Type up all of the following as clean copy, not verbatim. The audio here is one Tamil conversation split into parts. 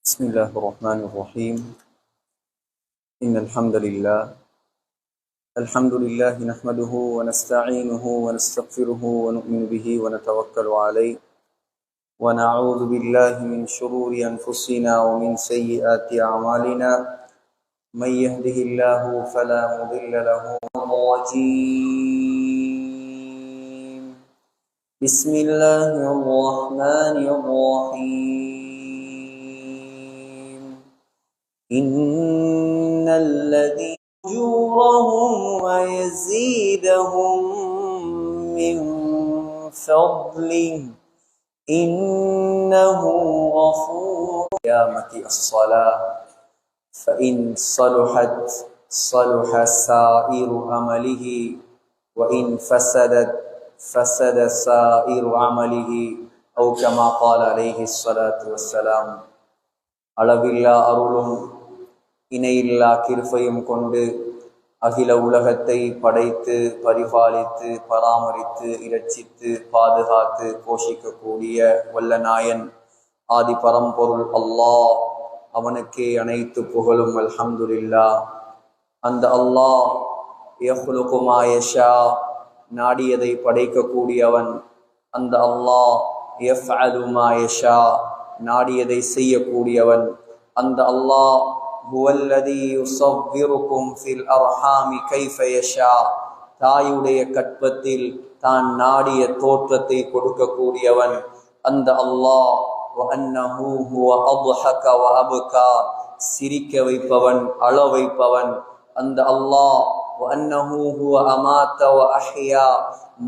بسم الله الرحمن الرحيم إن الحمد لله نحمده ونستعينه ونستغفره ونؤمن به ونتوكل عليه ونعوذ بالله من شرور أنفسنا ومن سيئات أعمالنا من يهده الله فلا مضل له الرجيم بسم الله الرحمن الرحيم إن الذين أجورهم ويزيدهم من فضله إنه غفور قيامة الصلاة فإن صلحت صلح سائر عمله وإن فسدت فسد سائر عمله أو كما قال عليه الصلاة والسلام அளவில்லா அருளும் இணையில்லா கிருபையும் கொண்டு அகில உலகத்தை படைத்து பரிபாலித்து பராமரித்து இரட்சித்து பாதுகாத்து போஷிக்கக்கூடிய வல்ல நாயன் ஆதி பரம்பொருள் அல்லாஹ், அவனுக்கே அனைத்து புகழும். அல்ஹம்துலில்லாஹ். அந்த அல்லாஹ் யஹ்லுகு மா யஷா, நாடியதை படைக்கக்கூடியவன். அந்த அல்லாஹ் யஃஅலு மா யஷா, நாடியதை செய்யக்கூடியவன். அந்த அல்லாஹ் ஹுவல்லதி யுஸவ்விருக்கும் ஃபில் அர்ஹாமி கைஃப யஷா, தாயுடைய கற்பத்தில் தான் நாடிய தோற்றத்தை கொடுக்கக்கூடியவன். அந்த அல்லாஹ் வஅன்னஹு ஹுவ அத்ஹக வ அப்கா, சிரிக்க வைப்பவன், அழ வைப்பவன். அந்த அல்லாஹ் வஅன்னஹு ஹுவ அமாத வ அஹ்யா,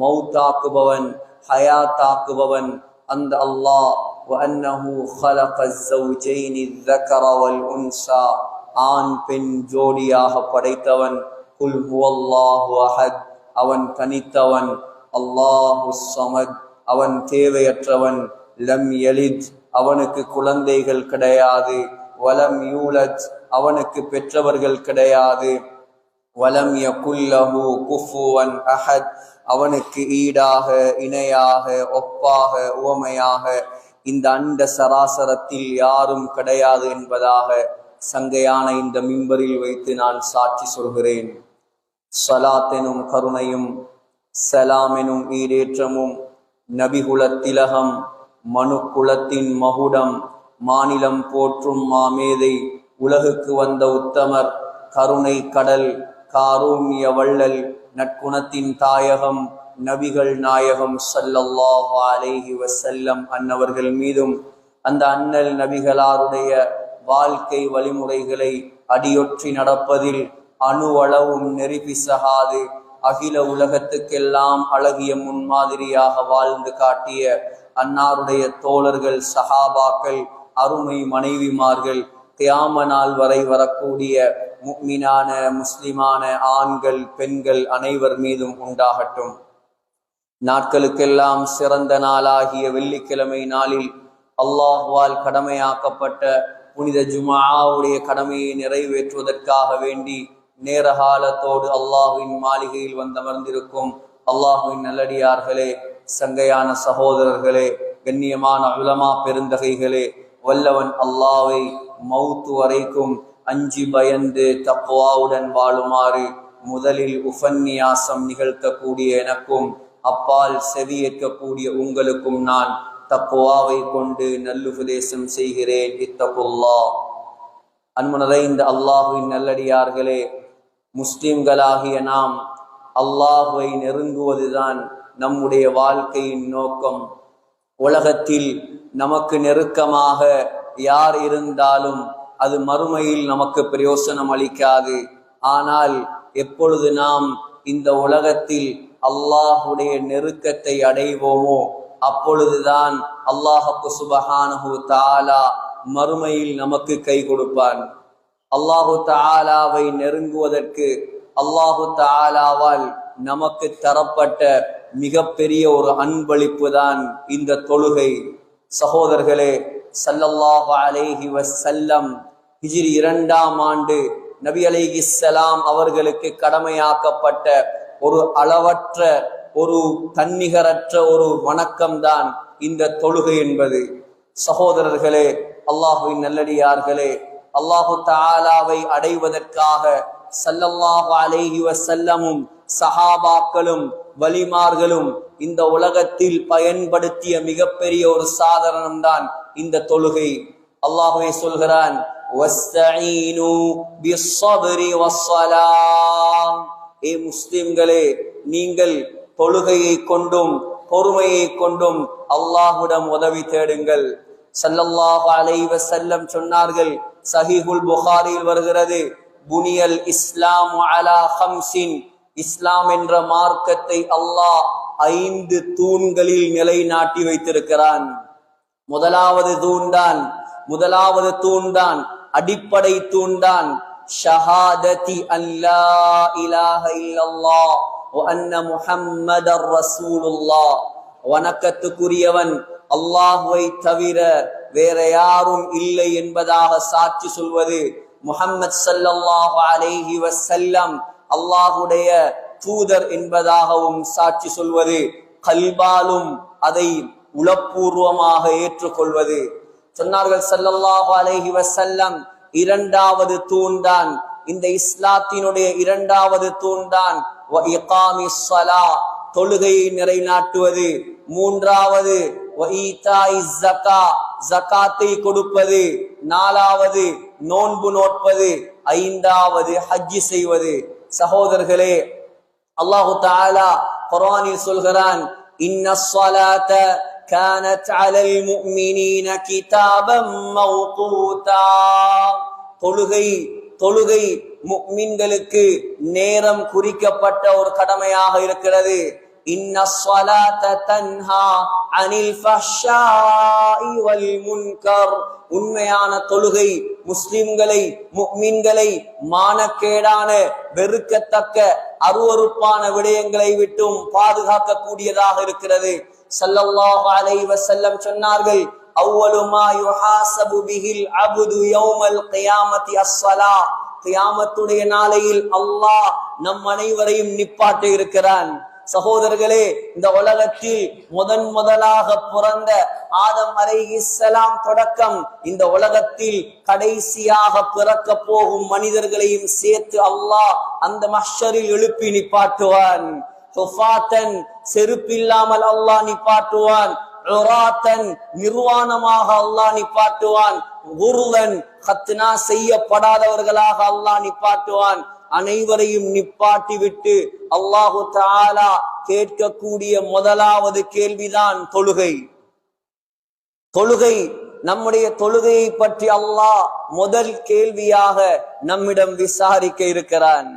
மௌத்தாக்குபவன், ஹயாத்தாக்குபவன். அந்த அல்லாஹ் வஅன்னஹு خلق الزوجين الذكر والانثى, ஆண் பெண் ஜோடியாக படைத்தவன். குல் ஹுவல்லாஹு அஹத், அவன் தனித்தவன். அல்லாஹு ஸமத், அவன் தேவையற்றவன். லம் யலித், அவனுக்கு குழந்தைகள் கிடையாது. வலம் யூலத், அவனுக்கு பெற்றவர்கள் கிடையாது. வலம் யகுல் லஹு குஃபுவன் அஹத், அவனுக்கு ஈடாக இணையாக ஒப்பாக உவமையாக இந்த அண்ட சராசரத்தில் யாரும் கிடையாது என்பதாக சங்கையான இந்த மிம்பரில் வைத்து நான் சாட்சி சொல்கிறேன். ஸலாத் எனும் கருணையும் சலாம் எனும் ஈடேற்றமும் நபிகுலத் திலகம், மனு குலத்தின் மகுடம், மாநிலம் போற்றும் மாமேதை, உலகுக்கு வந்த உத்தமர், கருணை கடல், காரூண்ய வள்ளல், நற்குணத்தின் தாயகம், நபிகள் நாயகம் ஸல்லல்லாஹு அலைஹி வஸல்லம் அன்னவர்கள் மீதும் அந்த அண்ணல் நபிகளாருடைய வாழ்க்கை வழிமுறைகளை அடியொற்றி நடப்பதில் அணுவளவும் நெறிபிசகாது அகில உலகத்துக்கெல்லாம் அழகிய முன்மாதிரியாக வாழ்ந்து காட்டிய அன்னாருடைய தோழர்கள், சஹாபாக்கள், அருமை மனைவிமார்கள், கியாம நாள் வரை வரக்கூடிய முஃமினான முஸ்லிமான ஆண்கள் பெண்கள் அனைவர் மீதும் உண்டாகட்டும். நாட்களுக்கெல்லாம் சிறந்த நாளாகிய வெள்ளிக்கிழமை நாளில் அல்லாஹ்வால் கடமையாக்கப்பட்ட புனித ஜும்ஆவுடைய கடமையை நிறைவேற்றுவதற்காக வேண்டி நேரகாலத்தோடு அல்லாஹ்வின் மாளிகையில் வந்தமர்ந்திருக்கும் அல்லாஹ்வின் நல்லடியார்களே, சங்கையான சகோதரர்களே, கண்ணியமான உலமா பெருந்தகைகளே, வல்லவன் அல்லாஹ்வை மௌத்து வரைக்கும் அஞ்சி பயந்து தக்வாவுடன் வாழுமாறு முதலில் உபன்யாசம் நிகழ்த்தக்கூடிய எனக்கும் அப்பால் செவியேற்கக்கூடிய உங்களுக்கும் நான் தக்வாவை கொண்டு நல்லுபதேசம் செய்கிறேன். இத்தகுல்லாஹ். அன்பு நிறைந்த அல்லாஹ்வின் நல்லடியார்களே, முஸ்லிம்களாகிய நாம் அல்லாஹ்வை நெருங்குவதுதான் நம்முடைய வாழ்க்கையின் நோக்கம். உலகத்தில் நமக்கு நெருக்கமாக யார் இருந்தாலும் அது மறுமையில் நமக்கு பிரயோசனம் அளிக்காது. ஆனால் எப்பொழுது நாம் இந்த உலகத்தில் அல்லாஹுடைய நெருக்கத்தை அடைவோமோ அப்பொழுதுதான் அல்லாஹு சுப்ஹானஹு தஆலா மறுமையில் நமக்கு கை கொடுப்பான். அல்லாஹு தஆலாவை நெருங்குவதற்கு அல்லாஹு தஆலாவால் நமக்கு தரப்பட்ட மிகப்பெரிய ஒரு அன்பளிப்பு தான் இந்த தொழுகை. சகோதரர்களே, ஸல்லல்லாஹு அலைஹி வஸல்லம் ஹிஜ்ரி 2ஆம் ஆண்டு நபி அலைஹிஸ்ஸலாம் அவர்களுக்கு கடமையாக்கப்பட்ட ஒரு அளவற்ற, ஒரு தன்னிகரற்ற ஒரு வணக்கம்தான் இந்த தொழுகை என்பது. சகோதரர்களே, அல்லாஹுவின் நல்லடியார்களே, அல்லாஹு தஆலாவை அடைவதற்காக ஸல்லல்லாஹு அலைஹி வஸல்லமும் சஹாபாக்களும் வலிமார்களும் இந்த உலகத்தில் பயன்படுத்திய மிகப்பெரிய ஒரு சாதனம் தான் இந்த தொழுகை. அல்லாஹ்வே சொல்கிறான், வஸ்தஈனு பிஸ்ஸப்ரி வஸ்ஸலாம். ஏ முஸ்லிம்களே, நீங்கள் தொழுகையை கொண்டும் பொறுமையை கொண்டும் அல்லாஹ்விடம் உதவி தேடுங்கள். ஸல்லல்லாஹு அலைஹி வஸல்லம் சொன்னார்கள், சஹீஹுல் புகாரியில் வருகிறது, புனியல் இஸ்லாம் அலா ஹம்ஸின். இஸ்லாம் என்ற மார்க்கத்தை அல்லாஹ் 5 தூண்களில் நிலைநாட்டி வைத்திருக்கிறான். முதலாவது தூண்தான் அடிப்படை தூண்தான் ஷஹாததி அல்லா இலாஹ இல்லல்லாஹ் வ அன்ன முஹம்மதர் ரசூலுல்லாஹ். வணக்கத்துக்குரியவன் அல்லாஹ்வை தவிர வேற யாரும் இல்லை என்பதாக சாட்சி சொல்வது, முஹம்மது ஸல்லல்லாஹு அலைஹி வஸல்லம் அல்லாஹுடைய தூதர் என்பதாகவும் சாட்சி சொல்வது, கல்பாலும் அதை உளப்பூர்வமாக ஏற்றுக்கொள்வது. சொன்னார்கள் ஸல்லல்லாஹு அலைஹி வஸல்லம், இரண்டாவது தூண்தான் இந்த இஸ்லாத்தினுடைய இரண்டாவது தூண்தான் வ இகாமிஸ் ஸலாஹ், தொழுகையை நிலைநாட்டுவது. மூன்றாவது வ ஈதாயிஸ் ஸகாத், ஜகாத்தை கொடுப்பது. நாலாவது நோன்பு நோட்பது. ஐந்தாவது ஹஜ் செய்வது. சகோதரர்களே, அல்லாஹு தஆலா குர்ஆனில் சொல்கிறான், இன்னஸ் ஸலாத கானத் அலல் முஃமினீன கிதாபம் மவ்கூதா. தொழுகை முஃமின்களுக்கு நேரம் குறிக்கப்பட்ட ஒரு கடமையாக இருக்கிறது. இன்னஸ் ஸலாத தன்ஹா அனில் ஃபஹ்ஷாஇ வல் முன்கர். உண்மையான தொழுகை முஸ்லிம்களை முஃமின்களை மானக்கேடான வெறுக்கத்தக்க அருவருப்பான விடயங்களை விட்டும் பாதுகாக்க கூடியதாக இருக்கிறது. ஸல்லல்லாஹு அலைஹி வஸல்லம் சொன்னார்கள், அவ்வலு மா யுஹாஸபு பிஹில் அப்து யௌமல் கியாமத்தி அஸ்ஸலாஹ். கியாமத்துடைய நாளையில் அல்லாஹ் நம் அனைவரையும் நிப்பாட்ட இருக்கிறான். சகோதரர்களே, இந்த உலகத்தில் முதலாக பிறந்த ஆதம் அலைஹிஸ்ஸலாம் தொடக்கம் இந்த உலகத்தில் கடைசியாக பிறக்க போகும் மனிதர்களையும் சேர்த்து அல்லாஹ் அந்த மஹ்ஷரில் எழுப்பி நிப்பாட்டுவான். ஹுஃபாத்தன், செருப்பில்லாமல் அல்லாஹ் நிப்பாட்டுவான். உராத்தன், நிர்வாணமாக அல்லாஹ் நிப்பாட்டுவான். குர்லன், கத்னா செய்யப்படாதவர்களாக அல்லாஹ் நிப்பாட்டுவான். அனைவரையும் நிப்பாட்டி விட்டு அல்லாஹு தஆலா கேட்கக்கூடிய முதலாவது கேள்விதான் தொழுகை. நம்முடைய தொழுகையை பற்றி அல்லாஹ் முதல் கேள்வியாக நம்மிடம் விசாரிக்க இருக்கிறான்.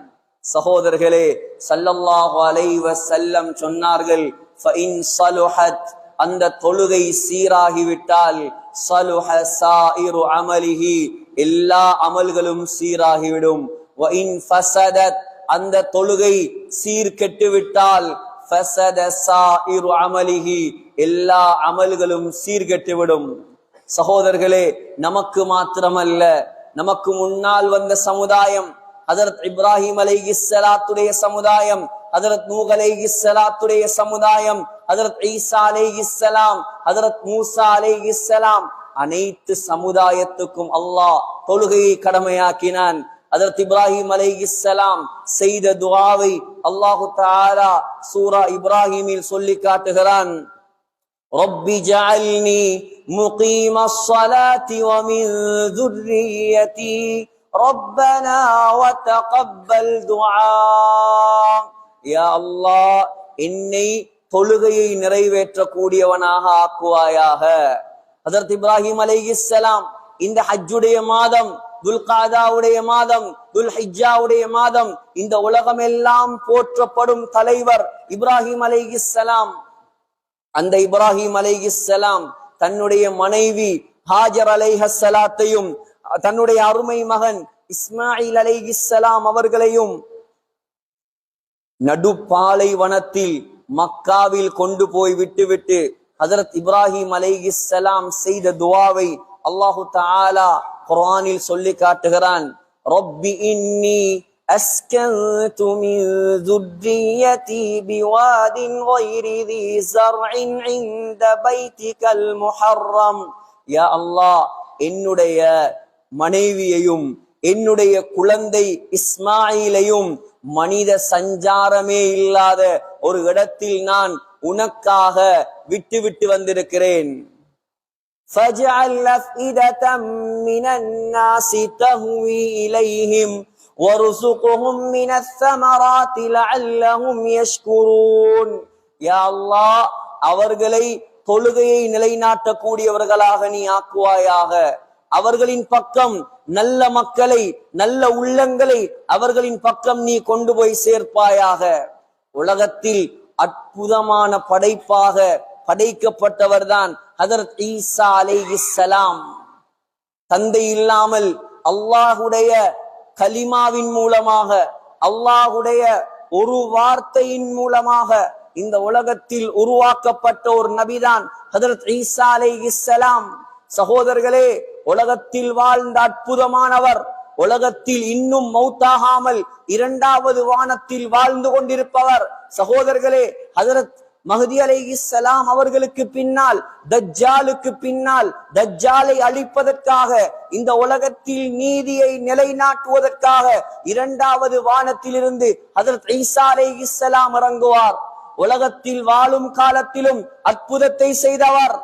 சகோதரர்களே, ஸல்லல்லாஹு அலைஹி வஸல்லம் சொன்னார்கள், ஃபஇன் ஸலுஹத், அந்த தொழுகை சீராகிவிட்டால் ஸலுஹ ஸாயிரு அமலிஹி, எல்லா அமல்களும் சீராகிவிடும். வஇன் ஃபஸதத், அந்த தொழுகை சீர்கெட்டு விட்டால் ஃபஸத ஸாயிரு அமலிஹி, எல்லா அமல்களும் சீர்கெட்டுவிடும். சகோதரர்களே, நமக்கு மாத்திரமல்ல, நமக்கு முன்னால் வந்த சமுதாயம், ஹஜ்ரத் இப்ராஹிம் அலைஹிஸ்ஸலாத்துடைய சமுதாயம், ஹஜ்ரத் நூஹ் அலைஹிஸ்ஸலாத்துடைய சமுதாயம், ஹஜ்ரத் ஈசா அலைஹிஸ்ஸலாம், ஹஜ்ரத் மூசா அலைஹிஸ்ஸலாம், அனைத்து சமுதாயத்துக்கும் அல்லாஹ் தொழுகையை கடமையாக்கினான். ஹஜ்ரத் இப்ராஹிம் அலைஹிஸ்ஸலாம் செய்த துஆவை அல்லாஹு தஆலா சூரா இப்ராஹிமில் சொல்லி காட்டுகிறான். ரப்பி ஜஅல்னி முகீமஸ் ஸலாத்தி வ மின் ذُرِّيَّتِي ரப்பனா வ தகப்பல் துஆ. யா அல்லாஹ், என்னை தொழுகையை நிறைவேற்றக்கூடியவனாக ஆக்குவாயாக. ஹஜ்ரத் இப்ராஹிம் அலைஹிஸ்ஸலாம் இந்த ஹஜ்ஜுடைய மாதம், துல்காதாவுடைய மாதம், துல்ஹிஜ்ஜாவுடைய மாதம், இந்த உலகம் எல்லாம் போற்றப்படும் தலைவர் இப்ராஹிம் அலைஹிஸ்ஸலாம். அந்த இப்ராஹிம் அலைஹிஸ்ஸலாம் தன்னுடைய மனைவி ஹாஜர் அலைஹிஸ்ஸலாத்தையும் தன்னுடைய அருமை மகன் இஸ்மாயில் அலைஹிஸ்ஸலாம் அவர்களையும் நடுப்பாலைவனத்தில் மக்காவில் கொண்டு போய் விட்டுவிட்டு ஹஜ்ரத் இப்ராஹிம் அலைஹிஸ்ஸலாம் செய்த துஆவை அல்லாஹு தஆலா குர்ஆனில் சொல்லி காட்டுகிறான். ரப்பி இன்னி அஸ்கன்து மின் ذُرِّيَّتِي بِوَادٍ غَيْرِ ذِي زَرْعٍ عِندَ بَيْتِكَ الْمُحَرَّمِ யா அல்லாஹ் என்னுடைய மனைவியையும் என்னுடைய குழந்தை இஸ்மாயிலையும் மனித சஞ்சாரமே இல்லாத ஒரு இடத்தில் நான் உனக்காக விட்டு வந்திருக்கிறேன். فَاجْعَلْ أَفْئِدَةً مِّنَ النَّاسِ تَهْوِي إِلَيْهِمْ وَارْزُقْهُم مِّنَ الثَّمَرَاتِ لَعَلَّهُمْ يَشْكُرُونَ. யா அல்லாஹ் அவர்களை தொழுகையை நிலைநாட்டக்கூடியவர்களாக நீ ஆக்குவாயாக. அவர்களின் பக்கம் நல்ல மக்களை, நல்ல உள்ளங்களை அவர்களின் பக்கம் நீ கொண்டு போய் சேர்ப்பாயாக. உலகத்தில் அற்புதமான படைப்பாக படைக்கப்பட்டவர்தான் ஹஜ்ரத் ஈசா அலைஹிஸ்ஸலாம். தந்தை இல்லாமல் அல்லாஹுடைய கலிமாவின் மூலமாக, அல்லாஹுடைய ஒரு வார்த்தையின் மூலமாக இந்த உலகத்தில் உருவாக்கப்பட்ட ஒரு நபிதான் ஹஜ்ரத் ஈசா அலைஹிஸ்ஸலாம். சகோதரர்களே, உலகத்தில் வாழ்ந்த அற்புதமானவர், உலகத்தில் இன்னும் மௌத்தாகாமல் இரண்டாவது வானத்தில் வாழ்ந்து கொண்டிருப்பவர். சகோதரர்களே, ஹஜ்ரத் மஹ்தி அலைஹிஸ்ஸலாம் அவர்களுக்கு பின்னால், தஜ்ஜாலுக்கு பின்னால், தஜ்ஜாலை அழிப்பதற்காக, இந்த உலகத்தில் நீதியை நிலைநாட்டுவதற்காக இரண்டாவது வானத்திலிருந்து ஹஜ்ரத் ஈசா அலைஹிஸ்ஸலாம் இறங்குவார். உலகத்தில் வாழும் காலத்திலும் அற்புதத்தை செய்தவர்.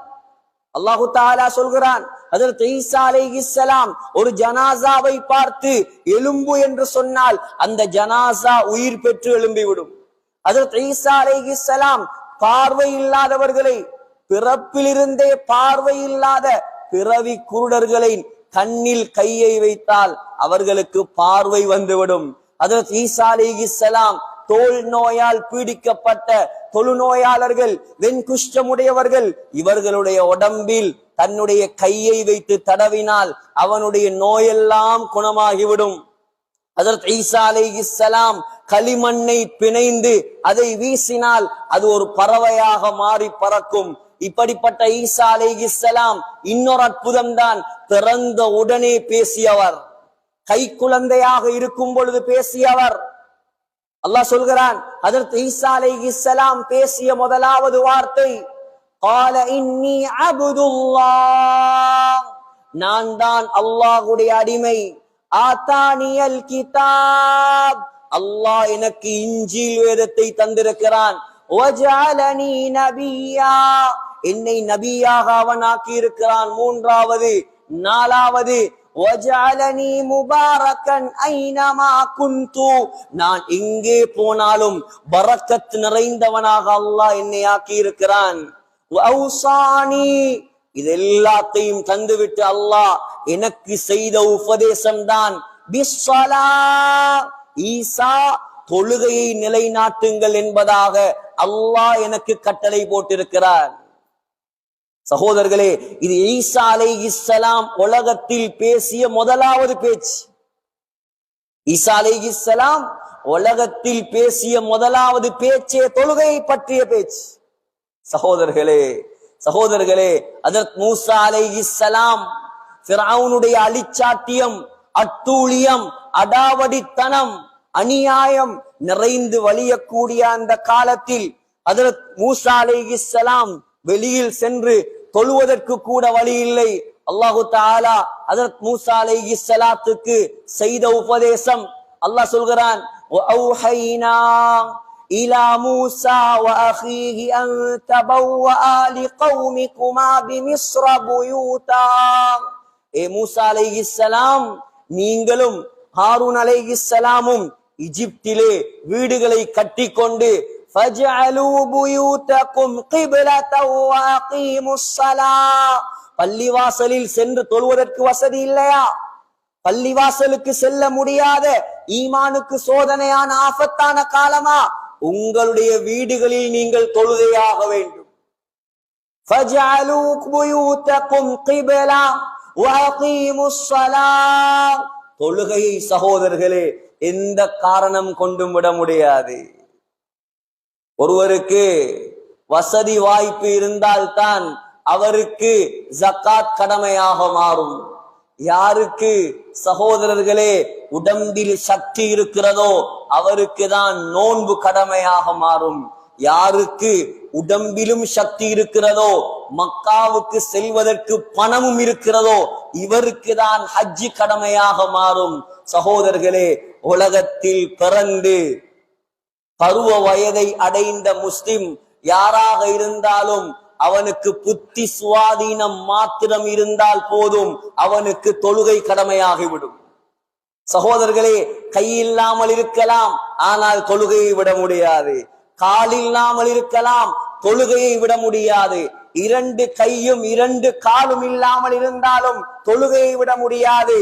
அல்லாஹு தஆலா சொல்கிறான், ஹஜ்ரத் ஈசா அலைஹிஸ்ஸலாம் ஒரு ஜனாசாவை பார்த்து எலும்பு என்று சொன்னால் அந்த ஜனாசா உயிர் பெற்று எழும்பிவிடும். ஹஜ்ரத் ஈசா அலைஹிஸ்ஸலாம் பார்வை இல்லாதவர்களை, பிறப்பிலிருந்தே பார்வை இல்லாத பிறவி குருடர்களை கண்ணில் கையை வைத்தால் அவர்களுக்கு பார்வை வந்துவிடும். ஹஜ்ரத் ஈசா அலைஹிஸ்ஸலாம் தோல் நோயால் பீடிக்கப்பட்ட தொழுநோயாளர்கள், வெண்குஷ்டமுடையவர்கள், இவர்களுடைய உடம்பில் தன்னுடைய கையை வைத்து தடவினால் அவனுடைய நோயெல்லாம் குணமாகிவிடும். ஹஜ்ரத் ஈசா அலைஹிஸ்ஸலாம் களிமண்ணை பிணைந்து அதை வீசினால் அது ஒரு பறவையாக மாறி பறக்கும். இப்படிப்பட்ட ஈசா அலைஹிஸ்ஸலாம் இன்னொரு அற்புதம் தான், பிறந்த உடனே பேசியவர், கை குழந்தையாக இருக்கும் பொழுது பேசியவர். அல்லாஹ் சொல்கிறான், ஹஜ்ரத் ஈசா அலைஹிஸ்ஸலாம் பேசிய முதலாவது வார்த்தை قال إني عبد الله, நான் தான் அல்லாஹ்வுடைய அடிமை. ஆதானியல் கிதாப், அல்லாஹ் எனக்கு இன்ஜீல் வேதத்தை தந்திருக்கிறான். வஜஅலனி நபியா, என்னை நபியாக அவன் ஆக்கி இருக்கிறான். மூன்றாவது, நாலாவது, வஜஅலனி முபாரக்கன் ஐனமா குன்து, நான் எங்கே போனாலும் பரக்கத் நிறைந்தவனாக அல்லாஹ் என்னை ஆக்கி இருக்கிறான். வௌசானி, இது எல்லாத்தையும் தந்துவிட்டு அல்லாஹ் எனக்கு செய்த உபதேசம் தான் பிஸ்ஸலா, ஈசா தொழுகையை நிலைநாட்டுங்கள் என்பதாக அல்லாஹ் எனக்கு கட்டளை போட்டிருக்கிறார். சகோதரர்களே, இது ஈசா அலைஹிஸ்ஸலாம் உலகத்தில் பேசிய முதலாவது பேச்சு. ஈசா அலைஹிஸ்ஸலாம் உலகத்தில் பேசிய முதலாவது பேச்சே தொழுகையை பற்றிய பேச்சு. சகோதரர்களே, ஹஜ்ரத் மூசா அலைஹிஸ்ஸலாம் ஃபிரௌனுடைய அழிச்சாட்டியம், அட்டூழியம், அடாவடித்தனம், அநியாயம் நிறைந்து வலியக்கூடிய அந்த காலத்தில் ஹஜ்ரத் மூசா அலைஹிஸ்ஸலாம் வெளியில் சென்று தொழுவதற்கு கூட வழி இல்லை. அல்லாஹு தஆலா ஹஜ்ரத் மூசா அலைஹிஸ்ஸலாத்துக்கு செய்த உபதேசம், அல்லாஹ் சொல்கிறான், வஅௌஹைனா إلى موسى وأخيه أن تبوأ لقومكما بمصر بيوتا. மூசா அலைஹிஸ்ஸலாம், நீங்களும் ஹாரூன் அலைஹிஸ்ஸலாமும் எகிப்திலே வீடுகளை கட்டிக்கொண்டு فَاجْعَلُوا بُيُوتَكُمْ قِبْلَةً وَأَقِيمُوا الصَّلَاةَ, பள்ளிவாசலில் சென்று தொழுவதற்கு வசதி இல்லையா? பள்ளிவாசலுக்கு செல்ல முடியாத, ஈமானுக்கு சோதனையான ஆபத்தான காலமா? உங்களுடைய வீடுகளில் நீங்கள் தொழுகையாக வேண்டும். فَاجْعَلُوا بُيُوتَكُمْ قِبْلَةً وَأَقِيمُوا الصَّلَاةَ. தொழுகையை சகோதரர்களே எந்த காரணம் கொண்டும் விட முடியாது. ஒருவருக்கு வசதி வாய்ப்பு இருந்தால்தான் அவருக்கு ஜகாத் கடமையாக மாறும். யாருக்கு சகோதரர்களே உடம்பில் சக்தி இருக்கிறதோ அவருக்கு தான் நோன்பு கடமையாக மாறும். யாருக்கு உடம்பிலும் சக்தி இருக்கிறதோ மக்காவுக்கு செல்வதற்கு பணமும் இருக்கிறதோ இவருக்கு தான் ஹஜ்ஜி கடமையாக மாறும். சகோதரர்களே, உலகத்தில் பிறந்து பருவ வயதை அடைந்த முஸ்லிம் யாராக இருந்தாலும் அவனுக்கு புத்தி சுவாதீனம் மாத்திரம் இருந்தால் போதும், அவனுக்கு தொழுகை கடமையாகிவிடும். சகோதரர்களே, கை இல்லாமல் இருக்கலாம், ஆனால் தொழுகையை விட முடியாது. கால் இல்லாமல் இருக்கலாம், தொழுகையை விட முடியாது. இரண்டு கையும் இரண்டு காலும் இல்லாமல் இருந்தாலும் தொழுகையை விட முடியாது.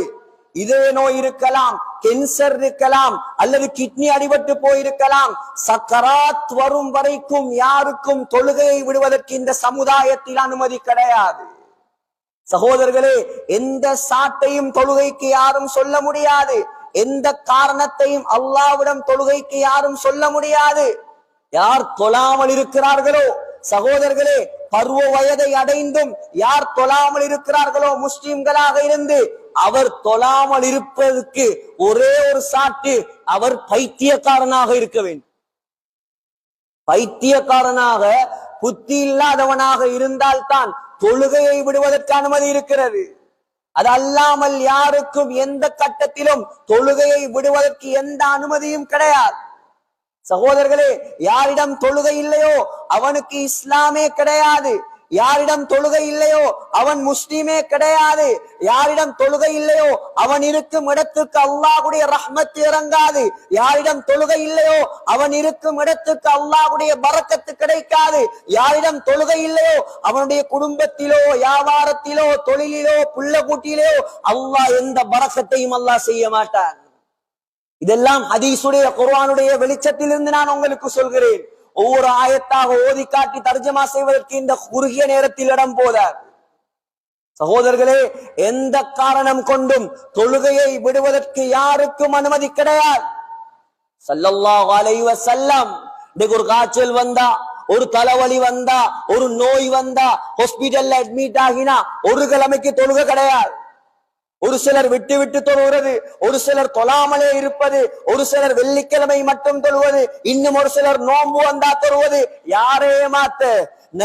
இதே நோய் இருக்கலாம், கேன்சர் இருக்கலாம், அல்லது கிட்னி அடிபட்டு போயிருக்கலாம். சக்கராத் வரும் வரைக்கும் யாருக்கும் தொழுகையை விடுவதற்கு இந்த சமுதாயத்தில் அனுமதி கிடையாது. சகோதரர்களே, எந்த சாட்டையும் தொழுகைக்கு யாரும் சொல்ல முடியாது. எந்த காரணத்தையும் அல்லாஹ்விடம் தொழுகைக்கு யாரும் சொல்ல முடியாது. யார் தொழாமல் இருக்கிறார்களோ, சகோதரர்களே, பருவ வயதை அடைந்தும் யார் தொழாமல் இருக்கிறார்களோ முஸ்லிம்களாக இருந்து, அவர் தொழாமல் இருப்பதற்கு ஒரே ஒரு சாட்டு, அவர் பைத்தியக்காரனாக இருக்க வேண்டும். பைத்தியக்காரனாக புத்தி இல்லாதவனாக இருந்தால்தான் தொழுகையை விடுவதற்கு அனுமதி இருக்கிறது. அது அல்லாமல் யாருக்கும் எந்த கட்டத்திலும் தொழுகையை விடுவதற்கு எந்த அனுமதியும் கிடையாது. சகோதரர்களே, யாரிடம் தொழுகை இல்லையோ அவனுக்கு இஸ்லாமே கிடையாது. யாரிடம் தொழுகை இல்லையோ அவன் முஸ்லிமே கிடையாது. யாரிடம் தொழுகை இல்லையோ அவன் இருக்கும் இடத்துக்கு அல்லாஹ்வுடைய ரஹ்மத் இறங்காது. யாரிடம் தொழுகை இல்லையோ அவன் இருக்கும் இடத்துக்கு அல்லாஹ்வுடைய பரக்கத்து கிடைக்காது. யாரிடம் தொழுகை இல்லையோ அவனுடைய குடும்பத்திலோ வியாபாரத்திலோ தொழிலிலோ புள்ள கூட்டிலோ அல்லாஹ் எந்த பரக்கத்தையும் அல்லாஹ் செய்ய மாட்டான். இதெல்லாம் ஹதீஸுடைய குர்ஆனுடைய வெளிச்சத்தில் இருந்து நான் உங்களுக்கு சொல்கிறேன். ஒவ்வொரு ஆயத்தாக ஓதி காட்டி தர்ஜமா செய்வதற்கு இந்த குறுகிய நேரத்தில் இடம் போதாது. சகோதரர்களே, எந்த காரணம் கொண்டும் தொழுகையை விடுவதற்கு யாருக்கும் அனுமதி கிடையாது. ஸல்லல்லாஹு அலைஹி வஸல்லம், ஒரு காய்ச்சல் வந்தா, ஒரு தலைவலி வந்தா, ஒரு நோய் வந்தா, ஹாஸ்பிடல்ல அட்மிட் ஆகினா ஒரு கிழமைக்கு தொழுகை கிடையாது. ஒரு சிலர் விட்டு விட்டு தொழுகிறது, ஒரு சிலர் தொழாமலே இருப்பது, ஒரு சிலர் வெள்ளிக்கிழமை மட்டும் தொழுவது, இன்னும் ஒரு சிலர் நோன்பு வந்தா தொழுவது. யாரே ஏமாத்த?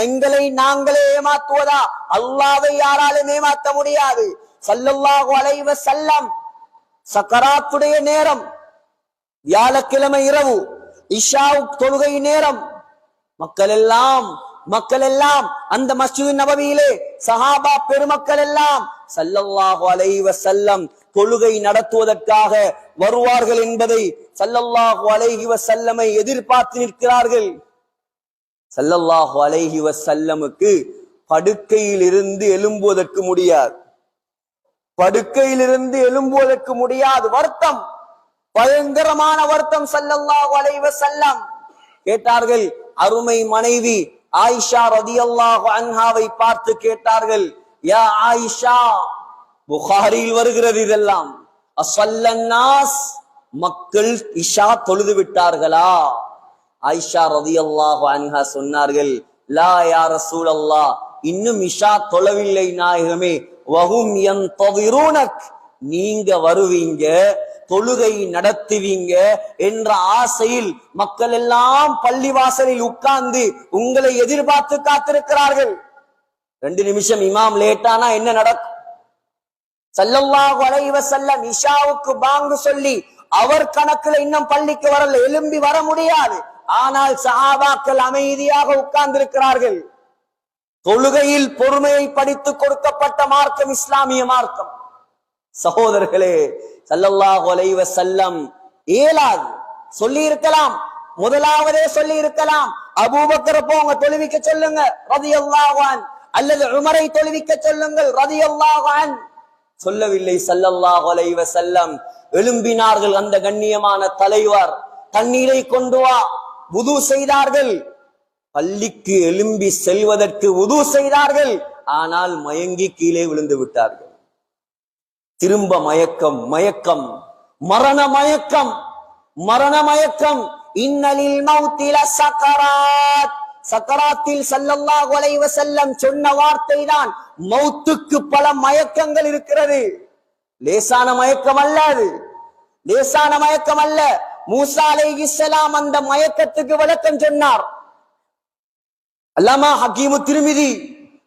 எங்களை நாங்களே ஏமாத்துவதா? அல்லாஹ்வை யாராலும் ஏமாத்த முடியாது. ஸல்லல்லாஹு அலைஹி வஸல்லம் சக்கராத்துடைய நேரம், வியாழக்கிழமை இரவு இஷா தொழுகை நேரம், மக்கள் எல்லாம் அந்த மஸ்ஜிது நபவியிலே சஹாபா பெருமக்கள் எல்லாம் ஸல்லல்லாஹு அலைஹி வஸல்லம் தொழுகை நடத்துவதற்காக வருவார்கள் என்பதை ஸல்லல்லாஹு அலைஹி வஸல்லமை எதிர்பார்த்து நிற்கிறார்கள். ஸல்லல்லாஹு அலைஹி வஸல்லமுக்கு படுக்கையில் இருந்து எழும்புவதற்கு முடியாது. படுக்கையிலிருந்து எழும்புவதற்கு முடியாது. வருத்தம், பயங்கரமான வருத்தம். ஸல்லல்லாஹு அலைஹி வஸல்லம் கேட்டார்கள். அருமை மனைவி ஆயிஷா ரலியல்லாஹு அன்ஹாவை பார்த்து கேட்டார்கள், யா ஆயிஷா, புகாரியில் வருகிறது இதெல்லாம், அஸல்லன்னாஸ், மக்கள் இஷா தொழுது விட்டார்களா? ஆயிஷா ரலியல்லாஹு அன்ஹா சொன்னார்கள், லா யா ரசூலல்லாஹ், இன்னும் இஷா தொழவில்லை நாயகமே. வஹும் யன்ததிரூனக், நீங்க வருவீங்க, தொழுகை நடத்துவீங்க என்ற ஆசையில் மக்கள் எல்லாம் பள்ளிவாசலில் உட்கார்ந்து உங்களை எதிர்பார்த்து காத்திருக்கிறார்கள். 2 நிமிஷம் இமாம் லேட்டானா என்ன நடக்கும்? ஸல்லல்லாஹு அலைஹி வஸல்லம் இஷாவுக்கு பாங்கு சொல்லி அவர் கணக்குல இன்னும் பள்ளிக்கு வரல, எழும்பி வர முடியாது. ஆனால் சஹாபாக்கள் அமைதியாக உட்கார்ந்து இருக்கிறார்கள். தொழுகையில் பொறுமையை படித்து கொடுக்கப்பட்ட மார்க்கம் இஸ்லாமிய மார்க்கம். சகோதரர்களே, ஸல்லல்லாஹு அலைஹி வஸல்லம் ஏலாது சொல்லி இருக்கலாம், முதலாவதே சொல்லி இருக்கலாம், அபூபக்கர் போங்க தொழுவிக்க சொல்லுங்க ரலியல்லாஹு அன்ஹு, அல்லது உமரை தொழுவிக்க சொல்லுங்கள் ரலியல்லாஹு அன்ஹு. சொல்லவில்லை. ஸல்லல்லாஹு அலைஹி வஸல்லம் எழும்பினார்கள். அந்த கண்ணியமான தலைவர் தண்ணீரை கொண்டு வா, வுது செய்தார்கள். பள்ளிக்கு எழும்பி செல்வதற்கு வுது செய்தார்கள். ஆனால் மயங்கி கீழே விழுந்து விட்டார்கள். திரும்ப மயக்கம், மரண மயக்கம். இன்னலில் மௌத்தி லஸக்கராத், சக்கராத்தில் ஸல்லல்லாஹு அலைஹி வஸல்லம் சொன்ன வார்த்தை தான், மௌத்துக்கு பல மயக்கங்கள் இருக்கிறது. லேசான மயக்கம் அல்ல அது, லேசான மயக்கம் அல்ல. மூசா அலைஹிஸ்ஸலாம் அந்த மயக்கத்துக்கு விளக்கம் சொன்னார். அல்லாமா ஹக்கீமு திர்மிதி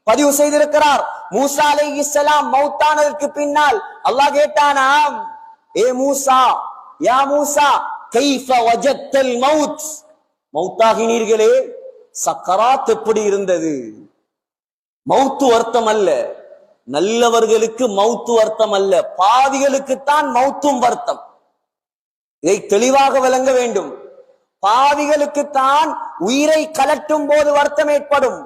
பதிவு செய்திருக்கிறார். மூசா அலைஹிஸ்ஸலாம் மௌத்தானதற்கு பின்னால் அல்லாஹ் கேட்டானாம், ஏ மூசா, யா மூசா கைஃப வஜத்தல் மௌத், மௌத்தாகினீர்களே சக்கராத் எப்படி இருந்தது? மௌத்து வருத்தம் அல்ல, நல்லவர்களுக்கு மௌத்து வருத்தம் அல்ல, பாவிகளுக்குத்தான் மௌத்தும் வருத்தம். இதை தெளிவாக விளங்க வேண்டும். பாவிகளுக்குத்தான் உயிரை கலட்டும் போது வருத்தம் ஏற்படும்.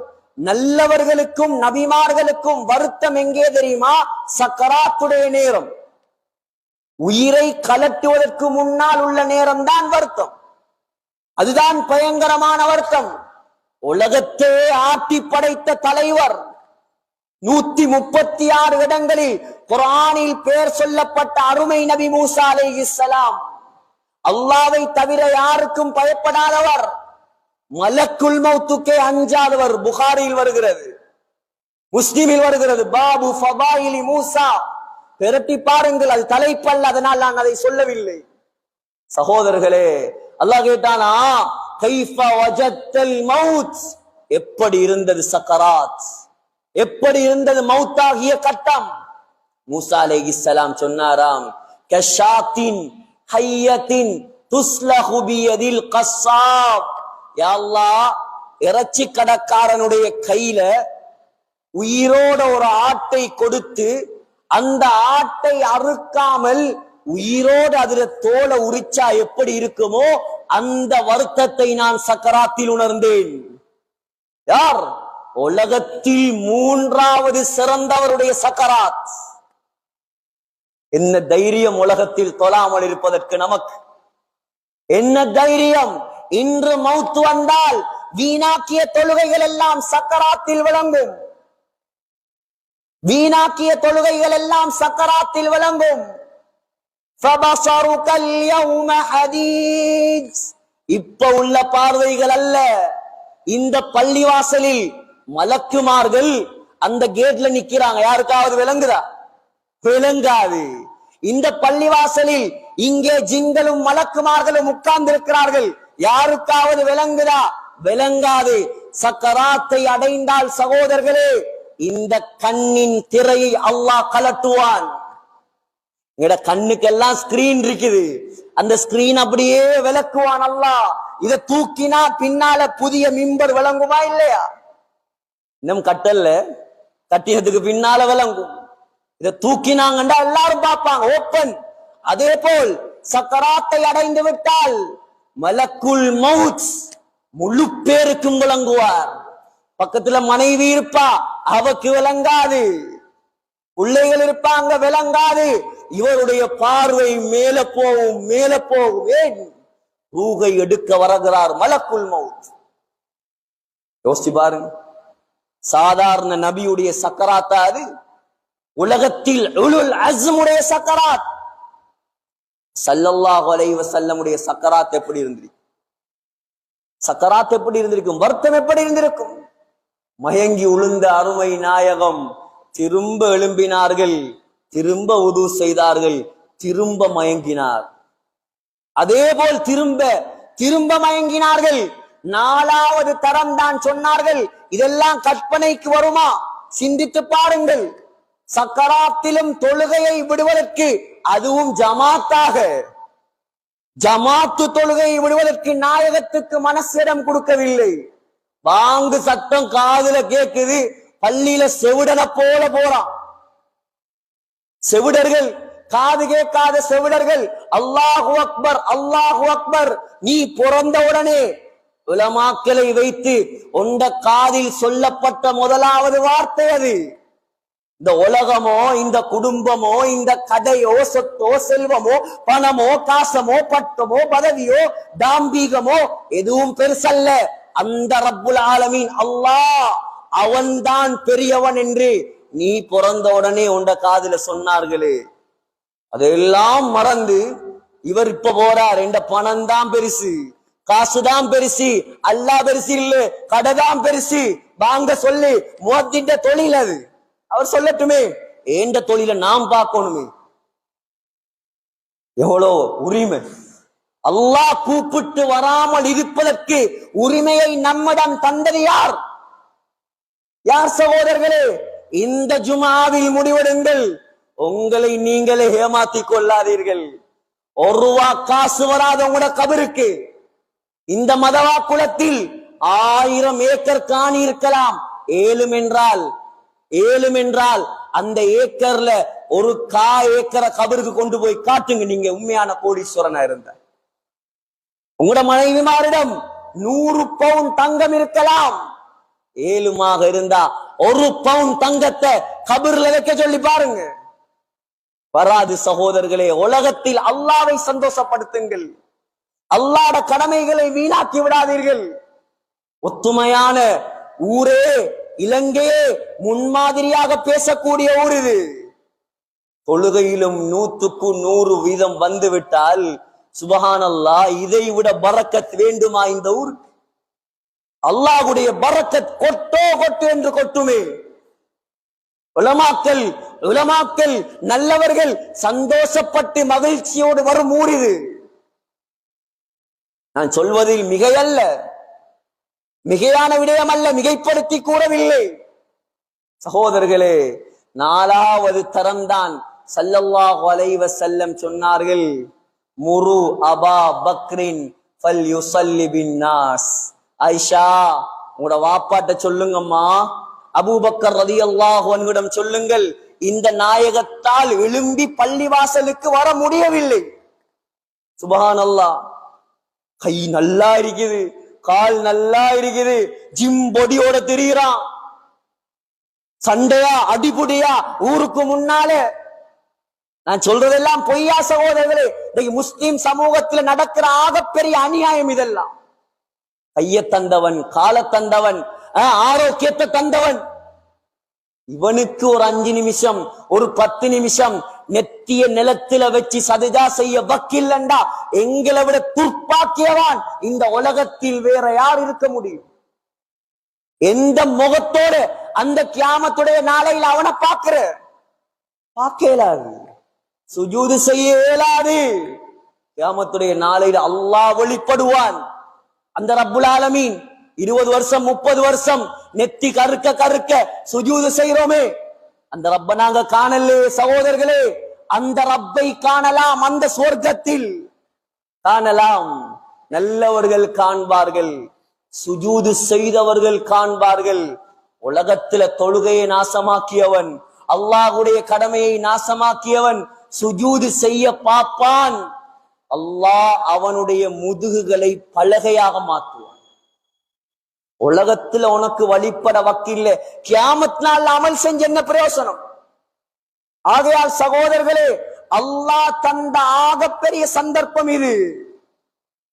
நல்லவர்களுக்கும் நபிமார்களுக்கும் வருத்தம் எங்கே தெரியுமா? சக்கராத்துடைய நேரம், உயிரை கலட்டுவதற்கு முன்னால் உள்ள நேரம் தான் வருத்தம். அதுதான் பயங்கரமான வருத்தம். உலகத்தே ஆட்டி படைத்த தலைவர், 136 இடங்களில் குர்ஆனில் பெயர் சொல்லப்பட்ட அருமை நபி மூசா அலைஹிஸ்ஸலாம், அல்லாஹ்வை தவிர யாருக்கும் பயப்படாதவர், மலக்குல் மௌத்துக்கே அஞ்சாதவர். புகாரியில் வருகிறது, முஸ்லிமில் வருகிறது. பாபு ஃபதாயிலி மூசா, பெரட்டி பாருங்கள், அது தலைப்பல்ல, அதனால் நான் அதை சொல்லவில்லை. சகோதரர்களே, அல்லாஹ் கேட்டானா, கைஃப வஜத்தல் மௌத், எப்படி இருந்தது சக்கராத், எப்படி இருந்தது மௌத்தாகிய கட்டம்? மூசா அலைஹிஸ்ஸலாம் சொன்னாராம், கஷாத்தின் ஹய்யத்தின் துஸ்லஹு பியதில் கஸ்ஸாப், யா அல்லாஹ், இறைச்சி கடைக்காரனுடைய கையில உயிரோட ஒரு ஆட்டை கொடுத்து அந்த ஆட்டை அறுக்காமல் உயிரோடு அதுல தோலை உரிச்சா எப்படி இருக்குமோ அந்த வருத்தத்தை நான் சக்கராத்தில் உணர்ந்தேன். யார்? உலகத்தில் 3வது சிறந்தவருடைய சக்கராத். என்ன தைரியம் உலகத்தில் தொழாமல் இருப்பதற்கு நமக்கு? என்ன தைரியம்? இன்று மௌத்து வந்தால் வீணாக்கிய தொழுகைகள் எல்லாம் சக்கராத்தில் விளங்கும். வீணாக்கிய தொழுகைகள் எல்லாம் சக்கராத்தில் விளங்கும். இப்ப உள்ள பார்வைகள் அல்ல. இந்த பள்ளிவாசலில் மலக்குமார்கள் அந்த கேட்ல நிக்கிறாங்க, யாருக்காவது விளங்குதா? விளங்காது. இந்த பள்ளிவாசலில் இங்கே ஜின்களும் மலக்குமார்களும் உட்கார்ந்து இருக்கிறார்கள், யாருக்காவது விளங்குதா? விளங்காது. சக்கராத்தை அடைந்தால் சகோதரர்களே, இந்த கண்ணின் திரையை அல்லாஹ் கலட்டுவான். எங்கட கண்ணுக்கெல்லாம் ஸ்கிரீன் இருக்குது, அந்த ஸ்கிரீன் அப்படியே விளக்குவான் அல்லாஹ். இதை தூக்கினா பின்னால புதிய மிம்பர் விளங்குமா இல்லையா? இன்னும் கட்டல்ல, கட்டினதுக்கு பின்னால விளங்கும். இதை தூக்கினாங்கண்டா எல்லாரும் பார்ப்பாங்க, ஓப்பன். அதே போல் சக்கராத்தை அடைந்து விட்டால் மலக்குல் மௌத் முழு பேருக்கும் விளங்குவார். பக்கத்துல மனைவி இருப்பா, அவக்கு விளங்காது. பிள்ளைகள் இருப்பாங்க, விளங்காது. இவருடைய பார்வை மேல போகும், மேல போகும். ஏன்? ரூகை எடுக்க வருகிறார் மலக்குல் மௌத். யோசிச்சு பாருங்க, சாதாரண நபியுடைய சக்கராத்தா அது? உலகத்தில் உலுல் அஸ்முடைய சக்கராத். ஸல்லல்லாஹு அலைஹி வஸல்லமுடைய சக்கராத் எப்படி இருந்திருக்கும்? சக்கராத் எப்படி இருந்திருக்கும்? வருத்தம் எப்படி இருந்திருக்கும்? மயங்கி உளுந்த அருமை நாயகம் திரும்ப எழும்பினார்கள், திரும்ப உது செய்தார்கள், திரும்ப மயங்கினார். அதே போல் திரும்ப திரும்ப மயங்கினார்கள். 4வது தரம் தான் சொன்னார்கள். இதெல்லாம் கற்பனைக்கு வருமா? சிந்தித்து பாருங்கள். சக்கராத்திலும் தொழுகையை விடுவதற்கு, அதுவும் ஜமாத்தாக, ஜமாத்து தொழுகையை விடுவதற்கு நாயகத்துக்கு மனசிடம் கொடுக்கவில்லை. வாங்கு சத்தம் காதுல கேக்குது, பள்ளியில செவிடனை போல போறான். செவிடர்கள், காது கேட்காத செவிடர்கள், அல்லாஹு அக்பர் அல்லாஹு அக்பர். நீ பிறந்த உடனே உலமாக்களை வைத்து உண்ட காதில் சொல்லப்பட்ட முதலாவது வார்த்தை அது. இந்த உலகமோ, இந்த குடும்பமோ, இந்த கதையோ, சொத்தோ, செல்வமோ, பணமோ, காசமோ, பட்டமோ, பதவியோ, தாம்பீகமோ எதுவும் பெருசல்ல. அந்த ரப்புல் ஆலமீன் அல்லாஹ், அவன்தான் பெரியவன் என்று நீ பிறந்த உடனே உண்ட காதுல சொன்னார்களே, அதெல்லாம் மறந்து இவர் இப்ப போறார். இந்த பணம் தான் பெருசு, காசுதான் பெருசு, அல்லாஹ் பெருசு இல்ல, கடைதான் பெருசு. வாங்க சொல்லி முஅத்தின் தொழில் அது. அவர் சொல்லட்டுமே, ஏண்ட தொழில நாம் பார்க்கணுமே. எவ்வளோ உரிமை! அல்லாஹ் கூப்பிட்டு வராமல் இருப்பதற்கு உரிமையை நம்மிடம் தந்தது யார்? யார் சகோதரர்களே? இந்த ஜுமாவில் முடிவெடுங்கள். உங்களை நீங்களே ஏமாத்திக் கொள்ளாதீர்கள். ஒரு ரூபா காசு வராத உங்களோட கபருக்கு இந்த மதவா குளத்தில் 1000 ஏக்கர் காணி இருக்கலாம். ஏழும் என்றால் அந்த ஏக்கர்ல ஒரு ஏக்கரை கபருக்கு கொண்டு போய் காட்டுங்க. நீங்க உண்மையான கோடீஸ்வரனா இருந்த உங்களோட மனைவிமாரிடம் 100 பவுன் தங்கம் இருக்கலாம். 7மாக இருந்தா 1 பவுன் தங்கத்தை கபர்ல வைக்க சொல்லி பாருங்க. வராது சகோதரர்களே. உலகத்தில் அல்லாவை சந்தோஷப்படுத்துங்கள். அல்லாஹ்ட கடமைகளை வீணாக்கி விடாதீர்கள். ஒத்துமையான ஊரே இலங்கையே முன்மாதிரியாக பேசக்கூடிய ஊர் இது. தொழுகையிலும் 100க்கு 100% வந்துவிட்டால் சுபஹானல்லாஹ், இதை விட பரக்கத் வேண்டுமா இந்த ஊர்? அல்லாஹ்வுடைய பரக்கத் கொட்டோ கொட்டு என்று கொட்டுமே. உலமாக்கள் நல்லவர்கள் சந்தோஷப்பட்டு மகிழ்ச்சியோடு வரும் ஊர் இது. நான் சொல்வதில் மிகையல்ல, மிகையான விடயம் அல்ல, மிகைப்படுத்தி கூறவில்லை. சகோதரர்களே, 4வது தரம்தான் ஸல்லல்லாஹு அலைஹி வஸல்லம் சொன்னார்கள், முரு அபா பக்ரின் ஃபல்யுஸல்லி பின்னாஸ். ஆயிஷா, உங்களோட வாப்பாட்ட சொல்லுங்கம்மா, அபூபக்கர் ரலியல்லாஹு அன்ஹுவிடம் சொல்லுங்கள், இந்த நாயகத்தால் எழும்பி பள்ளிவாசலுக்கு வர முடியவில்லை. சுப்ஹானல்லாஹ். கை நல்லா இருக்குது, கால் நல்லா இருக்குது, ஜிம் பொடியோட திரிகிறான். சண்டையா அடிபுடியா ஊருக்கு முன்னால. நான் சொல்றதெல்லாம் பொய்யா சகோதரர்களே? இன்னைக்கு முஸ்லிம் சமூகத்தில் நடக்கிற ஆகப்பெரிய அநியாயம் இதெல்லாம். கைய தந்தவன், கால தந்தவன், ஆரோக்கியத்தை தந்தவன், இவனுக்கு ஒரு 5 நிமிஷம் ஒரு 10 நிமிஷம் நெத்திய நிலத்தில வச்சு சஜதா செய்ய வக்கில்லண்டா எங்களை விட துர்ப்பாக்கியவான் இந்த உலகத்தில் வேற யார் இருக்க முடியும்? எந்த முகத்தோட அந்த கியாமத்துடைய நாளையில் அவனை பார்க்கலாது, சுஜூது செய்ய இயலாது. கியாமத்துடைய நாளையில் அல்லாஹ் வெளிப்படுவான். அந்த ரப்புல் ஆலமீன் 20 வருஷம் 30 வருஷம் நெத்தி கருக்க சுஜூது செய்றோமே, அந்த ரப்ப நாங்க காணலே சகோதரர்களே. அந்த ரப்பை காணலாம், அந்த சுவர்க்கத்தில் காணலாம். நல்லவர்கள் காண்பார்கள், சுஜூது செய்தவர்கள் காண்பார்கள். உலகத்துல தொழுகையை நாசமாக்கியவன், அல்லாஹ்வுடைய கடமையை நாசமாக்கியவன் சுஜூது செய்ய பார்ப்பான். அல்லாஹ் அவனுடைய முதுகுகளை பலகையாக மாற்றுவான். உலகத்துல உனக்கு வழிபட வக்கில்ல, கியாமத் நாள் அமல் செஞ்ச என்ன பிரயோசனம்? ஆகையால் சகோதரர்களே, அல்லாஹ் தந்த ஆகப்பெரிய சந்தர்ப்பம் இது.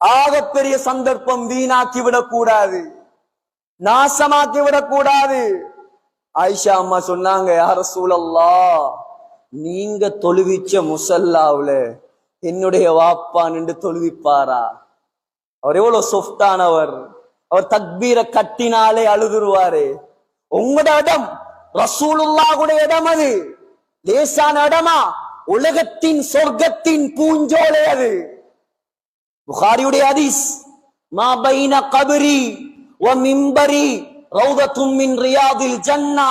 ஆகப்பெரிய சந்தர்ப்பம் வீணாக்கி விடக்கூடாது, நாசமாக்கி விடக்கூடாது. ஆயிஷா அம்மா சொன்னாங்க, யா ரசூலல்லாஹ், நீங்க தொழுவிச்ச முசல்லாவுல என்னுடைய வாப்பா நின்று தொழுவிப்பாரா? அவர் எவ்வளவு சொஃப்டானவர், அவர் தக்பீரை கட்டினாலே அழுதுருவாரு. உங்களோட இடம் ரசூலுல்லாஹ்வுடைய இடம், அது லேசான இடமா? உலகத்தின் சொர்க்கத்தின் பூஞ்சோலை அது. புகாரியுடைய ஹதீஸ், மா பைன கபரி வ மிம்பரி ரௌதத்தும் மின் ரியாதில் ஜன்னா.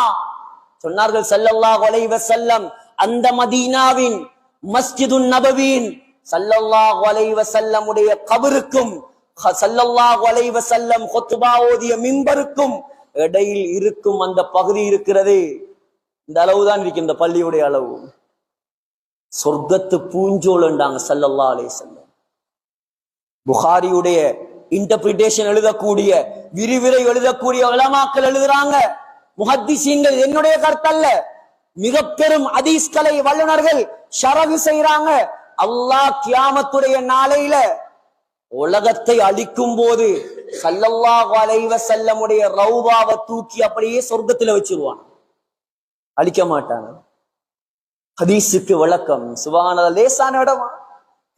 சொன்னார்கள் ஸல்லல்லாஹு அலைஹி வஸல்லம், அந்த மதீனாவின் மஸ்ஜிதுன் நபவியின் ஸல்லல்லாஹு அலைஹி வஸல்லம் உடைய கபருக்கும் ஸல்லல்லாஹு அலைஹி வஸல்லம் குத்பா ஓதிய மிம்பருக்கும் இடையில் இருக்கும் அந்த பகுதி இருக்கிறது, இந்த அளவுதான் இருக்கு, இந்த பள்ளியுடைய அளவு. சொர்க்கத்து பூஞ்சோல்ண்டாங்க ஸல்லல்லாஹு அலைஹி வஸல்லம். புகாரியுடைய இன்டர்பிரிட்டேஷன் எழுதக்கூடிய, விரிவுரை எழுதக்கூடிய உலமாக்கள் எழுதுறாங்க, முஹத்திஸீன்கள், என்னுடைய கருத்தல்ல, மிக பெரும் ஹதீஸ்களை வல்லுநர்கள் ஷரஹ் செய்றாங்க. அல்லாஹ் கியாமத்துடைய நாளையில உலகத்தை அழிக்கும் போது ஸல்லல்லாஹு அலைஹி வஸல்லம் உடைய ரௌபாவை தூக்கி அப்படியே சொர்க்கத்துல வச்சிருவான், அழிக்க மாட்டாங்க. ஹதீஸுக்கு விளக்கம். சுப்ஹானல்லாஹ், லேசான இடமா?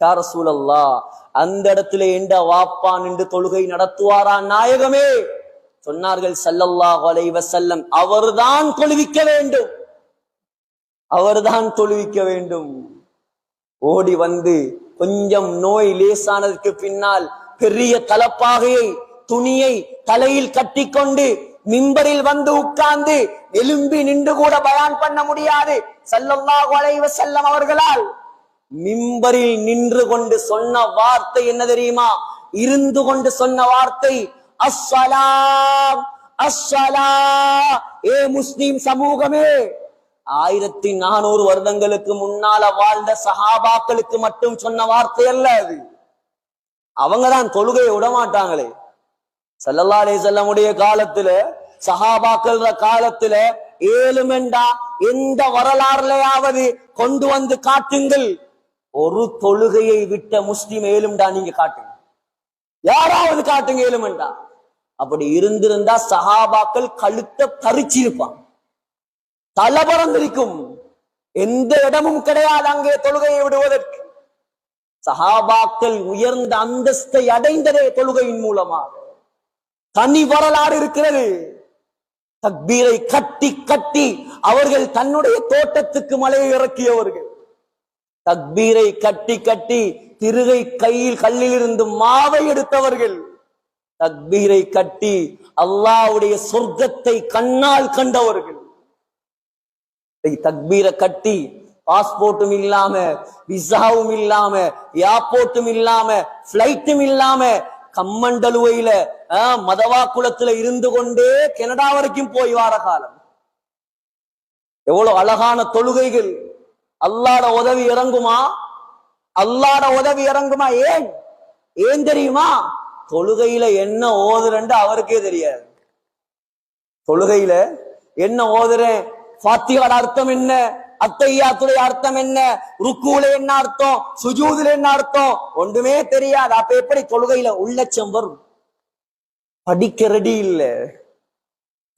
யா ரசூலல்லாஹ், அந்த இடத்துல எந்த வாப்பா நின்று தொழுகை நடத்துவாரா நாயகமே? சொன்னார்கள் ஸல்லல்லாஹு அலைஹி வஸல்லம், அவர்தான் தொழுவிக்க வேண்டும், அவர்தான் தொழுவிக்க வேண்டும். ஓடி வந்து கொஞ்சம் நோய் லேசானதுக்கு பின்னால் பெரிய தலப்பாகையை துணியை தலையில் கட்டிக்கொண்டு மிம்பரில் வந்து உட்கார்ந்து எலும்பி நின்று கூட பயான் பண்ண முடியாது ஸல்லல்லாஹு அலைஹி வஸல்லம் அவர்களால். மிம்பரில் நின்று கொண்டு சொன்ன வார்த்தை என்ன தெரியுமா? இருந்து கொண்டு சொன்ன வார்த்தை அஸ்ஸலாம் அஸ்ஸலா. ஏ முஸ்லிம் சமூகமே, 1400 வருடங்களுக்கு முன்னால வாழ்ந்த சஹாபாக்களுக்கு மட்டும் சொன்ன வார்த்தை அல்ல அது. அவங்கதான் தொழுகையை விட மாட்டாங்களே. ஸல்லல்லாஹு அலைஹி வஸல்லம் உடைய காலத்துல, சஹாபாக்கள் காலத்துல ஏழுமெண்டா எந்த வரலாறுலையாவது கொண்டு வந்து காட்டுங்கள். ஒரு தொழுகையை விட்ட முஸ்லிம் ஏழும்டா நீங்க காட்டுங்க, யாராவது காட்டுங்க ஏழுமெண்டா. அப்படி இருந்திருந்தா சஹாபாக்கள் கழுத்தை தரிச்சிருப்பான், தலை பறந்திருக்கும். எந்த இடமும் கிடையாது அங்கே தொழுகையை விடுவதற்கு. சஹாபாக்கள் உயர்ந்த அந்தஸ்தை அடைந்ததே தொழுகையின் மூலமாக. தனி வரலாறு இருக்கிறது. தக்பீரை கட்டி கட்டி அவர்கள் தன்னுடைய தோட்டத்துக்கு மலையை இறக்கியவர்கள். தக்பீரை கட்டி கட்டி திருகை கையில் கல்லில் இருந்து மாவை எடுத்தவர்கள். தக்பீரை கட்டி அல்லாஹ்வுடைய சொர்க்கத்தை கண்ணால் கண்டவர்கள். தக்பீரை கட்டி பாஸ்போர்ட்டும் இல்லாம, விசாவும் இல்லாம, ஏர்போர்ட்டும் இல்லாம, பிளைட்டும் இல்லாம கம்மண்டலுவையில மதவா குளத்துல இருந்து கொண்டே கனடா வரைக்கும் போய் வார காலம். எவ்வளவு அழகான தொழுகைகள். அல்லாஹ்ட உதவி இறங்குமா? அல்லாஹ்ட உதவி இறங்குமா? ஏன் தெரியுமா? தொழுகையில என்ன ஓதுறேன்னு அவருக்கே தெரியாது. தொழுகையில என்ன ஓதுறேன், ஃபாத்திஹாவோட அர்த்தம் என்ன, அத்தஹியாத்துடைய அர்த்தம் என்ன, ருக்குல என்ன அர்த்தம், சுஜூதுல என்ன அர்த்தம், ஒன்றுமே தெரியாது. அப்ப எப்படி தொழுகையில உள்ளச்சம் வரும்? படிக்க ரெடி இல்ல,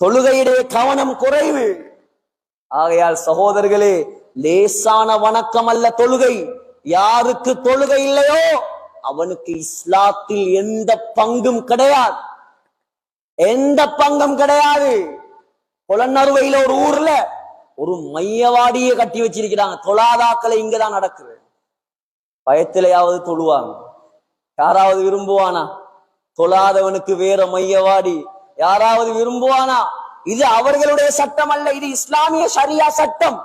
தொழுகையுடைய கவனம் குறைவு. ஆகையால் சகோதரர்களே, லேசான வணக்கம் அல்ல தொழுகை. யாருக்கு தொழுகை இல்லையோ அவனுக்கு இஸ்லாத்தில் எந்த பங்கும் கிடையாது, எந்த பங்கும் கிடையாது. புலனறுவையில ஒரு ஊர்ல ஒரு மையவாடியை கட்டி வச்சிருக்கிறாங்க. தொழாதாக்களை இங்கதான் நடக்குது. பயத்திலேயாவது தொழுவாங்க. யாராவது விரும்புவானா? தொழாதவனுக்கு வேற மையவாடி யாராவது விரும்புவானா? இது அவர்களுடைய சட்டம் அல்ல, இது இஸ்லாமிய ஷரியா சட்டம்.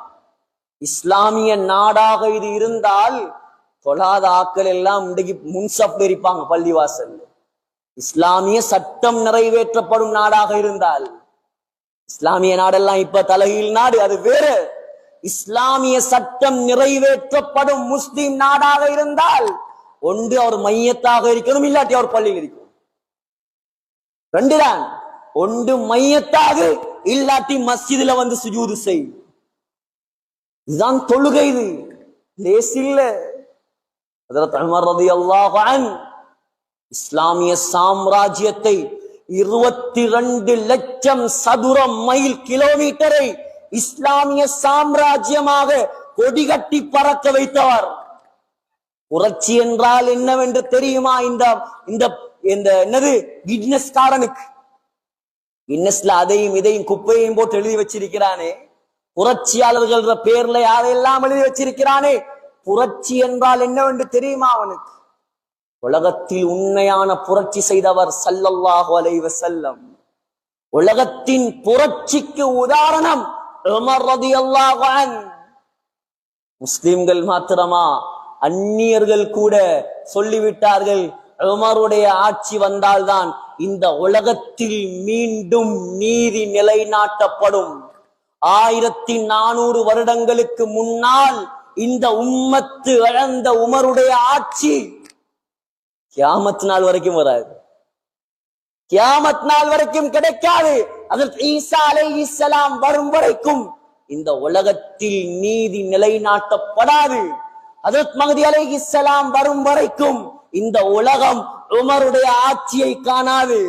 இஸ்லாமிய நாடாக இது இருந்தால் தொழாத ஆக்கள் எல்லாம் இன்றைக்கு முன்சப்ல இருப்பாங்க பள்ளிவாசல். இஸ்லாமிய சட்டம் நிறைவேற்றப்படும் நாடாக இருந்தால், இஸ்லாமிய நாடெல்லாம் இப்ப தலைகீழ் நாடு, அது வேற. இஸ்லாமிய சட்டம் நிறைவேற்றப்படும் முஸ்லிம் நாடாக இருந்தால் ஒன்று அவர் மையத்தாக இருக்கணும், இல்லாட்டி அவர் பள்ளியில் இருக்கணும். ரெண்டுதான். ஒன்று மையத்தாக, இல்லாட்டி மஸ்ஜிதுல வந்து சுஜூது செய். இதுதான் தொழுகை. இது லேசில்ல. ஹஜ்ரத் உமர் ரலியல்லாஹு அன்ஹு இஸ்லாமிய சாம்ராஜ்யத்தை 22 லட்சம் சதுர மைல் கிலோமீட்டரை இஸ்லாமிய சாம்ராஜ்யமாக கொடிகட்டி பறக்க வைத்தவர். புரட்சி என்றால் என்னவென்று தெரியுமா? இந்த என்னது கின்னஸ்காரனுக்கு. கின்னஸ்ல அதையும் இதையும் குப்பையையும் போட்டு எழுதி வச்சிருக்கிறானே, புரட்சியாளர்கள் பேர்ல யாரெல்லாம் எழுதி வச்சிருக்கிறானே. புரட்சி என்றால் என்னவென்று தெரியுமா அவனுக்கு? உலகத்தில் உண்மையான புரட்சி செய்தவர் ஸல்லல்லாஹு அலைஹி வஸல்லம். உலகத்தின் புரட்சிக்கு உதாரணம் உமர் ரலியல்லாஹு அன்ஹு. முஸ்லிம்கள் மாத்திரமா, அந்நியர்கள் கூட சொல்லிவிட்டார்கள், உமருடைய ஆட்சி வந்தால்தான் இந்த உலகத்தில் மீண்டும் நீதி நிலைநாட்டப்படும். 1400 வருடங்களுக்கு முன்னால் இந்த உம்மத்து இழந்த உமருடைய ஆட்சி கியாமத் நாள் வரைக்கும் வராது, கியாமத் நாள் வரைக்கும் கிடைக்காது. ஹஜ்ரத் ஈசா அலைஹிஸ்ஸலாம் வரும் வரைக்கும் இந்த உலகத்தில் நீதி நிலைநாட்டப்படாது. ஹஜ்ரத் மஹ்தி அலைஹிஸ்ஸலாம் வரும் வரைக்கும் இந்த உலகம் உமருடைய ஆட்சியை காணாது.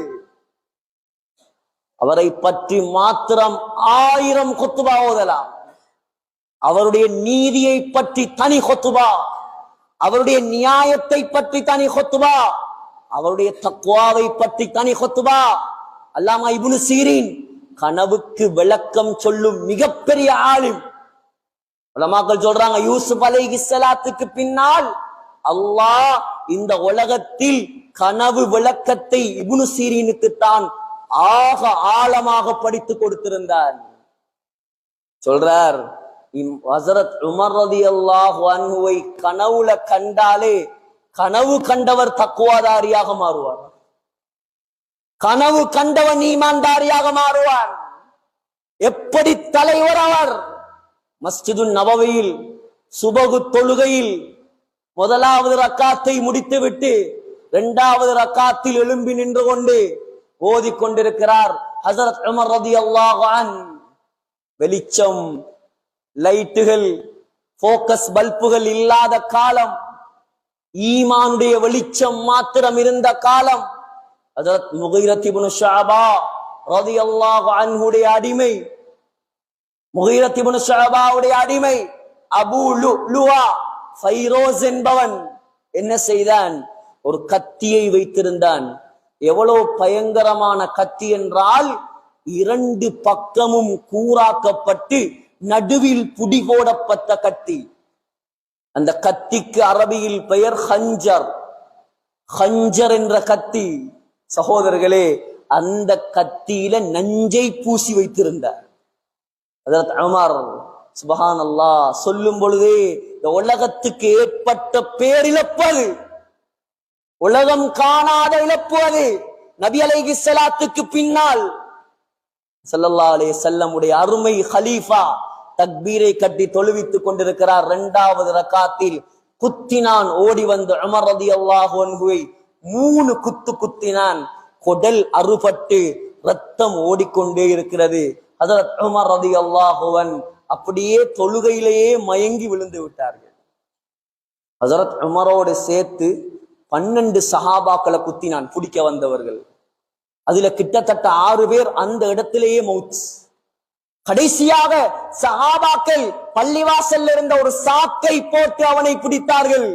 அவரை பற்றி மாத்திரம் 1000 குத்துபா ஓதலாம். அவருடைய நீதியை பற்றி தனி குத்துபா, அவருடைய நியாயத்தை பற்றி தனி குத்துபா, அவருடைய தக்வாவை பற்றி தனி குத்துபா. அல்லாமா இப்னு சீரின் கனவுக்கு விளக்கம் சொல்லும் மிகப்பெரிய ஆலிம். உலமாக்கள் சொல்றாங்க, யூசுப் அலைஹிஸ்ஸலாத்துக்கு பின்னால் அல்லாஹ் இந்த உலகத்தில் கனவு விளக்கத்தை இப்னு சீரினுக்கு தான் ஆக ஆழமாக படித்து கொடுத்திருந்தான். சொல்றார், ஹஸரத் உமர் ரலியல்லாஹு அன்ஹுவை கனவுல கண்டாலே கனவு கண்டவர் தக்வாதாரியாக மாறுவார், கனவு கண்டவன் ஈமான்தாரியாக மாறுவான். எப்படி தலைவர் அவர்! மஸ்ஜிது நபவியில் சுபகு தொழுகையில் முதலாவது ரக்காத்தை முடித்துவிட்டு இரண்டாவது ரக்காத்தில் எழும்பி நின்று கொண்டு ஓதிக்கொண்டிருக்கிறார் ஹஸரத் உமர் ரலியல்லாஹு அன்ஹு. வெளிச்சம், லைட்டுகள், போக்கஸ் பல்புகள் இல்லாத காலம், ஈமானுடைய வெளிச்சம் மாத்திரம் இருந்த காலம். ஹஸரத் முகீரத் இப்னு ஷுஅபா ரலியல்லாஹு அன்ஹுடைய அடிமை, முகீரத் இப்னு ஷுஅபாவுடைய அடிமை அபூ லுஆ ஃபைரோஸ் என்பவன் என்ன செய்தான்? ஒரு கத்தியை வைத்திருந்தான். எவ்வளவு பயங்கரமான கத்தி என்றால், இரண்டு பக்கமும் கூராக்கப்பட்டு நடுவில் புடி போடப்பட்ட கத்தி. அந்த கத்திக்கு அரபியில் பெயர் ஹஞ்சர், ஹஞ்சர் என்ற கத்தி. சகோதரர்களே, அந்த கத்தியில நஞ்சை பூசி வைத்திருந்தார் ஹஸரத் உமர். சுப்ஹானல்லாஹ், சொல்லும் பொழுதே இந்த உலகத்துக்கு ஏற்பட்ட பேரிழப்பது, உலகம் காணாத இழப்பு அது. நபி அலைஹிஸ்ஸலாத்துக்கு பின்னால் ஸல்லல்லாஹு அலைஹி வஸல்லம் உடைய அருமை ஹலீஃபா தக்பீரை கட்டி தொழுவித்துக் கொண்டிருக்கிறார். இரண்டாவது ரக்காத்தில் குத்தினான். ஓடி வந்து உமர் ரலியல்லாஹு அன்ஹுவை 3 குத்து குத்தினான். குடல் அறுபட்டு ரத்தம் ஓடிக்கொண்டே இருக்கிறது. ஹஸரத் உமர் ரலியல்லாஹு அன்ஹு அப்படியே தொழுகையிலேயே மயங்கி விழுந்து விட்டார்கள். ஹஸரத் உமரோடு சேர்த்து 12 சஹாபாக்களை குத்தினான், பிடிக்க வந்தவர்கள். அதுல கிட்டத்தட்ட 6 பேர் அந்த இடத்திலேயே மௌத். கடைசியாக சஹாபாக்கள் பள்ளிவாசல்ல இருந்த ஒரு சாக்கை போட்டு அவனை பிடித்தார்கள்.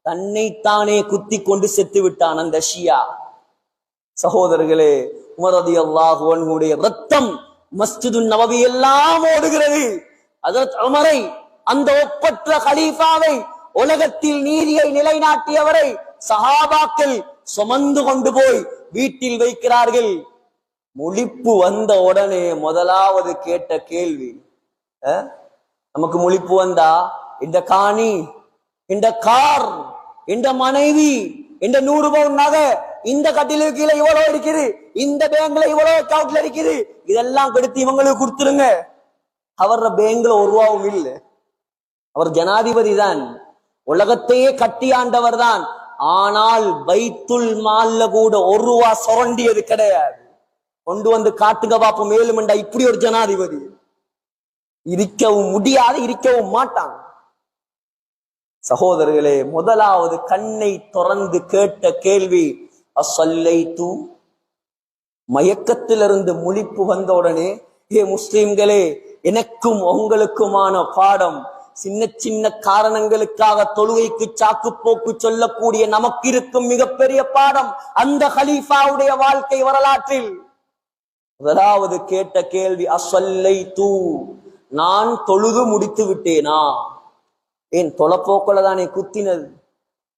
தன்னைத்தானே குத்தி கொண்டு செத்து விட்டான் அந்த ஷியா. சகோதரர்களே, உமர் ரலியல்லாஹு அன்ஹுடைய ரத்தம் மஸ்ஜிது நபவி எல்லாம் ஓடுகிறது. ஹஸரத் உமரை, அந்த ஒப்பற்ற கலீஃபாவை, உலகத்தில் நீதியை நிலைநாட்டியவரை சஹாபாக்கள் சுமந்து கொண்டு போய் வீட்டில் வைக்கிறார்கள். முழிப்பு வந்த உடனே முதலாவது கேட்ட கேள்வி, நமக்கு முழிப்பு வந்தா இந்த காணி, இந்த கார், இந்த மனைவி, இந்த 100 பவுன் நகை, இந்த கட்டிலுக்கு கீழே இவ்வளவு இருக்குது, இந்த பேங்க்ல இவ்வளவு அக்கவுண்ட்ல இருக்குது, இதெல்லாம் கெடுத்து இவங்களுக்கு கொடுத்துருங்க. அவர் பேங்க்ல 1 ரூபாவும் இல்லை. அவர் ஜனாதிபதி தான், உலகத்தையே கட்டியாண்டவர் தான். ஆனால் பைத்துல் மால்ல கூட 1 ரூபா சுரண்டியது கிடையாது. கொண்டு வந்து காட்டுங்க பாப்போம் மேலுமண்டா. இப்படி ஒரு ஜனாதிபதி இருக்கவும் முடியாது, இருக்கவும் மாட்டாங்க. சகோதரர்களே, முதலாவது கண்ணை திறந்து கேட்ட கேள்வி அஸ்ஸல்லைது. மயக்கத்திலிருந்து முழிப்பு வந்த உடனே, ஏ முஸ்லிம்களே, எனக்கும் உங்களுக்குமான பாடம். சின்ன சின்ன காரணங்களுக்காக தொழுகைக்கு சாக்கு போக்கு சொல்லக்கூடிய நமக்கு இருக்கும் மிகப்பெரிய பாடம் அந்த ஹலீஃபாவுடைய வாழ்க்கை வரலாற்றில். முதலாவது கேட்ட கேள்வி அஸ்ஸல்லைது, நான் தொழுது முடித்து விட்டேனா? ஏன் தொலைப்போக்குல தானே குத்தினது,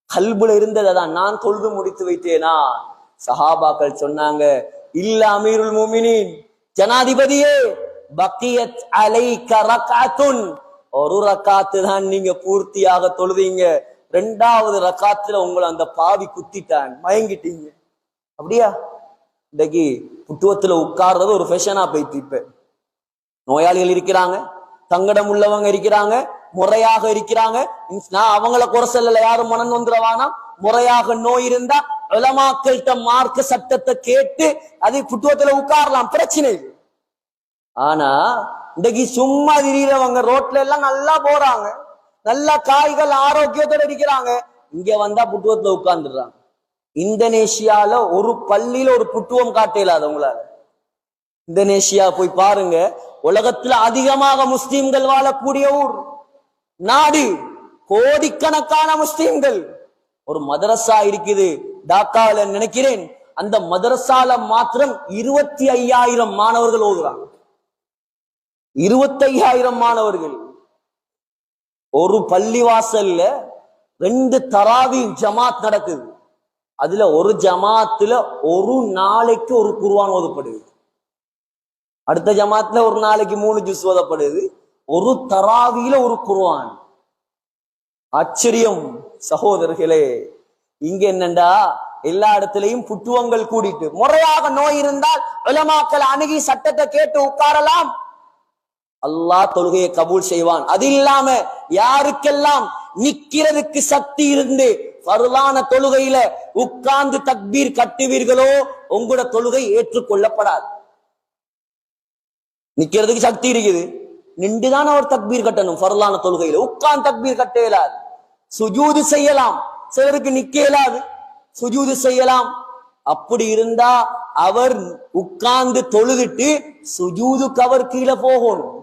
கல்புல இருந்ததான், நான் தொழுது முடித்து வைத்தேனா? சஹாபாக்கள் சொன்னாங்க, இல்ல அமீருல் முஃமினீன், ஜனாதிபதியே, பக்கியத் அலைக ரக்அத்துன், 1 ரக்காத்து தான் நீங்க பூர்த்தியாக தொழுதீங்க, 2வது ரக்காத்துல உங்களை அந்த பாவி குத்திட்டான், மயங்கிட்டீங்க. அப்படியா? இன்னைக்கு புத்துவத்துல உட்கார்றது ஒரு ஃபேஷனா போயிட்டு. இப்ப நோயாளிகள் இருக்கிறாங்க, தங்கடம் உள்ளவங்க இருக்கிறாங்க, முறையாக இருக்கிறாங்க. நான் அவங்கள குறை சொல்லல, யாரும் மனன் வந்துடுவானா. முறையாக நோய் இருந்தா உலமாக்கள்கிட்ட மார்க்க சட்டத்தை கேட்டு அதை புத்துவத்துல உட்காரலாம், பிரச்சனை. ஆனா இன்னைக்கு சும்மா திடீரவங்க ரோட்ல எல்லாம் நல்லா போறாங்க, நல்லா காய்கள் ஆரோக்கியத்தோட இருக்கிறாங்க, இங்க வந்தா புத்துவத்துல உட்கார்ந்துடுறாங்க. இந்தோனேஷியால ஒரு பள்ளியில ஒரு புத்துவம் காட்டலாது உங்களால. இந்தோனேஷியா போய் பாருங்க, உலகத்துல அதிகமாக முஸ்லிம்கள் வாழக்கூடிய ஊர், நாடு, கோடிக்கணக்கான முஸ்லிம்கள். ஒரு மதரசா இருக்குது டாக்கால நினைக்கிறேன், அந்த மதரசால மாத்திரம் 25,000 மாணவர்கள் ஓதுறாங்க. 25,000 மாணவர்கள். ஒரு பள்ளிவாசல்ல 2 தராவி ஜமாத் நடக்குது. அதுல ஒரு ஜமாத்துல ஒரு நாளைக்கு ஒரு குர்ஆன் ஓதப்படுது, அடுத்த ஜமாத்துல ஒரு நாளைக்கு 3 ஜுஸ் ஓதப்படுது, ஒரு தராவியில ஒரு குர்ஆன். ஆச்சரியம் சகோதரர்களே. இங்க என்னண்டா எல்லா இடத்திலையும் புத்துவங்கள் கூடிட்டு, முறையாக நோய் இருந்தால் உலமாக்கள் அணுகி சட்டத்தை கேட்டு உட்காரலாம், அல்லாஹ் தொழுகையை கபூல் செய்வான். அது இல்லாம யாருக்கெல்லாம் நிக்கிறதுக்கு சக்தி இருந்து ஃபர்லான தொழுகையில உட்கார்ந்து தக்பீர் கட்டுவீர்களோ உங்களோட தொழுகை ஏற்றுக்கொள்ளப்படாது. நிக்கிறதுக்கு சக்தி இருக்குது, நின்றுதான் அவர் தக்பீர் கட்டணும். ஃபர்லான தொழுகையில உட்கார்ந்து தக்பீர் கட்ட இயலாது. சுஜூது செய்யலாம், சிலருக்கு நிக்க இயலாது, சுஜூது செய்யலாம். அப்படி இருந்தா அவர் உட்கார்ந்து தொழுதுட்டு சுஜூதுக்கு அவர் கீழே போகணும்,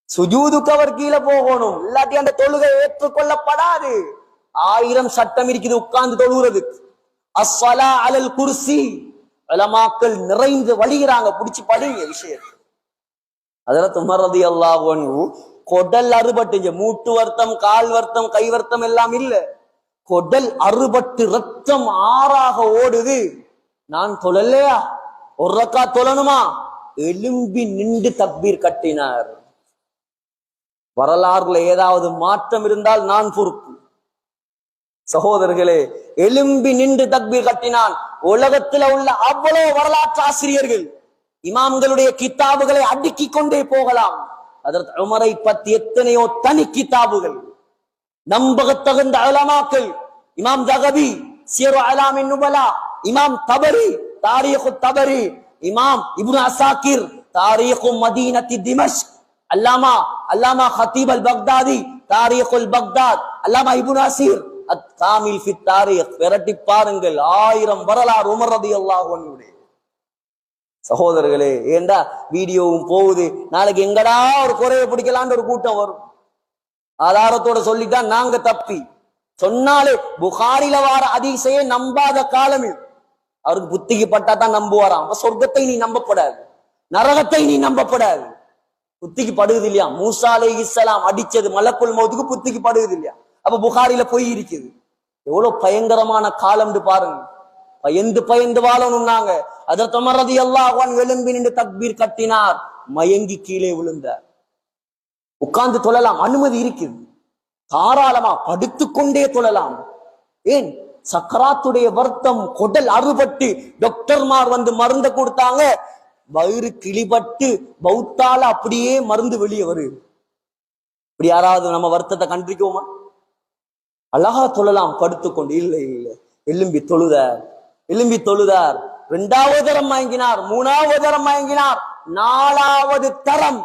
சுஜூதுக்கு அவர் கீழே போகணும். இல்லாட்டி அந்த தொழுகை ஏற்றுக்கொள்ளப்படாது. 1000 சட்டம் இருக்குது உட்கார்ந்து தொழுகிறதுக்கு. அஸ்ஸலா அலல் குர்சி, உலமாக்கள் நிறைந்து வழிகிறாங்க, பிடிச்சு படிங்க விஷயத்தை. ஹஜ்ரத் உமர் ரலியல்லாஹு அன்ஹு கொடல் அறுபட்டு, மூட்டு வருத்தம், கால் வருத்தம், கை வருத்தம் எல்லாம் இல்ல, கொடல் அறுபட்டு ரத்தம் ஆறாக ஓடுது. நான் தொழலையா, ஒரு ரக்காத் தொழணுமா, எலும்பி நின்று தக்பீர் கட்டினார். வரலாறுல ஏதாவது மாற்றம் இருந்தால் நான் பொறுப்பு. சகோதரர்களே, எலும்பி நின்று தக்பீர் கட்டினான். உலகத்துல உள்ள அவ்வளவு வரலாற்று ஆசிரியர்கள் இமாம்களுடைய கிதாபுகளை அடுக்கிக் கொண்டே போகலாம். ஹஜ்ரத் உமரை பத்தி எத்தனையோ தனி கிதாபுகள், நம்பகத்தகுந்த உலமாக்கள், இமாம் ஜகபி சியரு அலாமின் நுபலா, இமாம் தபரி தாரீഖு தபரி, இமாம் இப்னு அசாக்கிர் தாரீഖு மதீனத்தி திமஷ்க், அல்லாமா ஹதீப் அல் பக்தாதி தாரீഖுல் பக்தாத், அல்லாமா இப்னு அசீர் அத்-காமில் ஃபி தாரீഖ். விரட்டி பாருங்கள், 1000 வரலாறு உமர் ரலியல்லாஹு அன்ஹு. சகோதரர்களே, ஏண்டா வீடியோவும் போகுது, நாளைக்கு எங்கடா ஒரு குறைய பிடிக்கலான்னு ஒரு கூட்டம் வரும். ஆதாரத்தோட சொல்லித்தான் நாங்க தப்பி சொன்னாலே புகாரில வார ஹதீஸையே நம்பாத காலம் இது. அவருக்கு புத்திக்கு பட்டா தான் நம்புவாராம். சொர்க்கத்தை நீ நம்பப்படாது, நரகத்தை நீ நம்பப்படாது. புத்திக்கு படுகுது இல்லையா, மூசா அலைஹிஸ்ஸலாம் அடிச்சது மலக்குல் மௌத்துக்கு புத்திக்கு படுகுது இல்லையா, அப்ப புகாரில போய் இருக்குது. எவ்வளவு பயங்கரமான காலம் பாருங்க. பயந்து வாழணும்னாங்க. ஹஜ்ரத் உமர் ரலியல்லாஹு அன்ஹு எழும்பி நின்று தக்பீர் கட்டினார், மயங்கி கீழே விழுந்தார். உட்கார்ந்து தொழலாம், அனுமதி இருக்குது, தாராளமா படுத்துக்கொண்டே தொழலாம். ஏன், சக்கராத்துடைய வருத்தம், கொடல் அறுபட்டு டாக்டர்மார் வந்து மருந்து கொடுத்தாங்க, வயிறு கிளிபட்டு பௌத்தால அப்படியே மருந்து வெளியே வருது. இப்படி யாராவது நம்ம வருத்தத்தை கண்டிக்குவோமா? அழகா தொழலாம் படுத்துக்கொண்டு. இல்லை, எலும்பி தொழுதார், எலும்பி தொழுதார். 2வது தரம் மயங்கினார், 3வது தரம் மயங்கினார், 4வது தரம்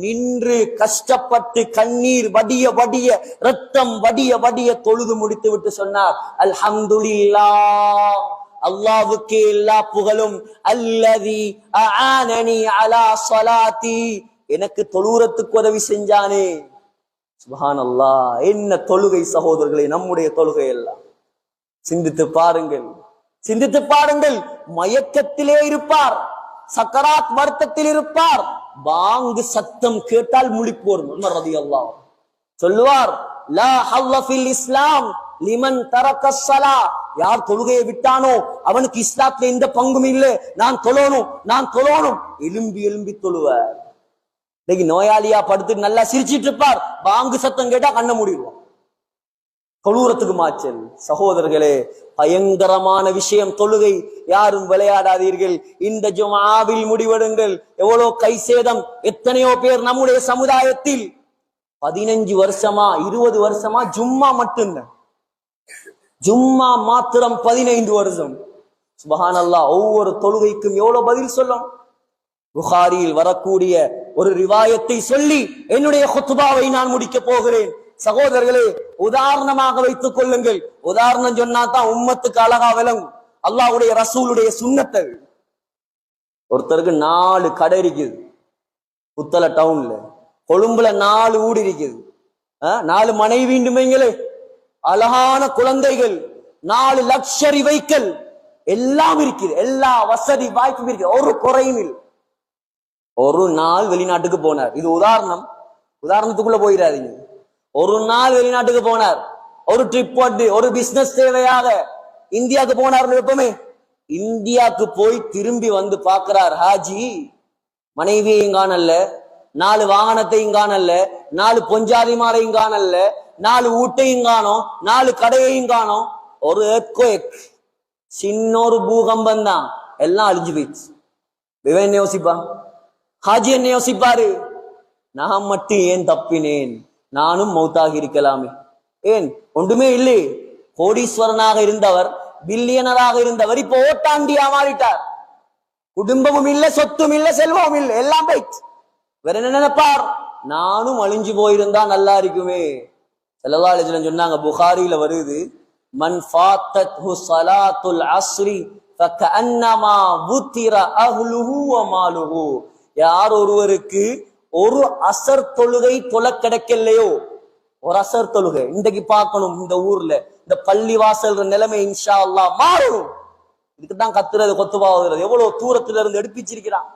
நின்று கஷ்டப்பட்டு கண்ணீர் வடிய வடிய, ரத்தம் வடிய வடிய தொழுது முடித்து விட்டு சொன்னார், அல்ஹம்துலில்லாஹ், அல்லாஹ்வுக்கே எல்லா புகழும், அல்லதி அஆனனி அலா ஸலாத்தி, எனக்கு தொழுறதுக்கு உதவி செஞ்சானே. சுப்ஹானல்லாஹ், என்ன தொழுகை சகோதரர்களே, நம்முடைய தொழுகை எல்லாம் சிந்தித்து பாருங்கள், சிந்தித்து பாருங்கள். மயக்கத்திலே இருப்பார், சக்கராத் வருத்தத்தில் இருப்பார், பாங்கு சத்தம் கேட்டால் முழிப்போர். உமர் ரலியல்லாஹு சொல்லுவார், லா ஹல்ல ஃபில் இஸ்லாம் லிமன் தரக்க ஸலா, யார் தொழுகையை விட்டானோ அவனுக்கு இஸ்லாத்துல எந்த பங்கும் இல்லை, நான் தொழணும். எலும்பி தொழுவார். இன்னைக்கு நோயாளியா படுத்து நல்லா சிரிச்சிட்டு இருப்பார், பாங்கு சத்தம் கேட்டா கண்ண மூடிடுவான், தொழுறதுக்கு மாச்சல். சகோதரர்களே, பயங்கரமான விஷயம் தொழுகை. யாரும் விளையாடாதீர்கள். இந்த ஜும்ஆவில் முடிவெடுங்கள். எவ்வளவு கை சேதம், எத்தனையோ பேர் நம்முடைய சமுதாயத்தில் 15 வருஷமா 20 வருஷமா ஜும்மா மட்டும்தான், ஜும்மா மாத்திரம் 15 வருஷம். சுப்ஹானல்லாஹ், ஒவ்வொரு தொழுகைக்கும் எவ்வளவு பதில் சொல்லும். புகாரியில் வரக்கூடிய ஒரு ரிவாயத்தை சொல்லி என்னுடைய குத்பாவை நான் முடிக்க போகிறேன். சகோதரர்களே, உதாரணமாக வைத்துக் கொள்ளுங்கள். உதாரணம் சொன்னா தான் உம்மத்துக்கு அழகா விளங்கும் அல்லாஹ்வுடைய ரசூலுடைய சுன்னத்தை. ஒருத்தருக்கு 4 கடை இருக்குது புத்தள டவுன்ல, கொழும்புல 4 வீடு இருக்குது, 4 மனைவிண்டுமைங்களே, அழகான குழந்தைகள், 4 லக்ஷரி வெஹிக்கிள் எல்லாம் இருக்குது, எல்லா வசதி வாய்ப்பும் இருக்குது, ஒரு குறையும் இல்லை. ஒரு நாள் வெளிநாட்டுக்கு போனார். இது உதாரணத்துக்குள்ள போயிடாதீங்க. ஒரு நாள் வெளிநாட்டுக்கு போனார், ஒரு ட்ரிப் போட்டு, ஒரு பிசினஸ் தேவையாக. இந்தியாவுக்கு போனார்னு வைப்போமே, இந்தியாவுக்கு போய் திரும்பி வந்து பாக்குறார் ஹாஜி, மனைவியையும் காணல்ல, 4 வாகனத்தையும் காணல்ல, 4 பொஞ்சாதிமாரையும் காணல்ல, 4 ஊட்டையும் காணோம், 4 கடையையும் காணோம். ஒரு earthquake, சின்ன ஒரு பூகம்பம் தான், எல்லாம் அழிஞ்சு போயிடுச்சு. இவன் என்ன யோசிப்பான்? ஹாஜி என்ன யோசிப்பாரு? நான் மட்டும் ஏன் தப்பினேன், நானும் மௌத்தாகி இருக்கலாமே. ஏன் ஒன்றுமே இல்லை, கோடீஸ்வரனாக இருந்தவர், பில்லியனராக இருந்தவர், இப்போ ஓட்டாண்டியா மாறிட்டார். குடும்பமும் இல்ல, சொத்தும் இல்ல, செல்வமும் இல்ல, எல்லாம் போயிடுச்சு. வேற என்ன நினைப்பார்? நானும் அழிஞ்சு போயிருந்தா நல்லா இருக்குமே. ஸல்லல்லாஹு அலைஹி வஸல்லம் சொன்னாங்க, புகாரில வருது, மன் ஃபாத்தத்ஹு ஸலாத்துல் அஸ்ரி ஃபகஅன்னமா வுத்திர அஹ்லுஹு வ மாலுஹு. யார் ஒருவருக்கு ஒரு அசர் தொழுகை தொலை கிடைக்கலையோ, ஒரு அசர் தொழுகை இன்றைக்கு பார்க்கணும். இந்த ஊர்ல இந்த பள்ளி வாசல் நிலைமை இன்ஷா அல்லாஹ் மாறணும். இதுக்குதான் கத்துறது, கொத்துபாவுறது. எவ்வளவு தூரத்துல இருந்து எடுப்பிச்சிருக்கிறான்,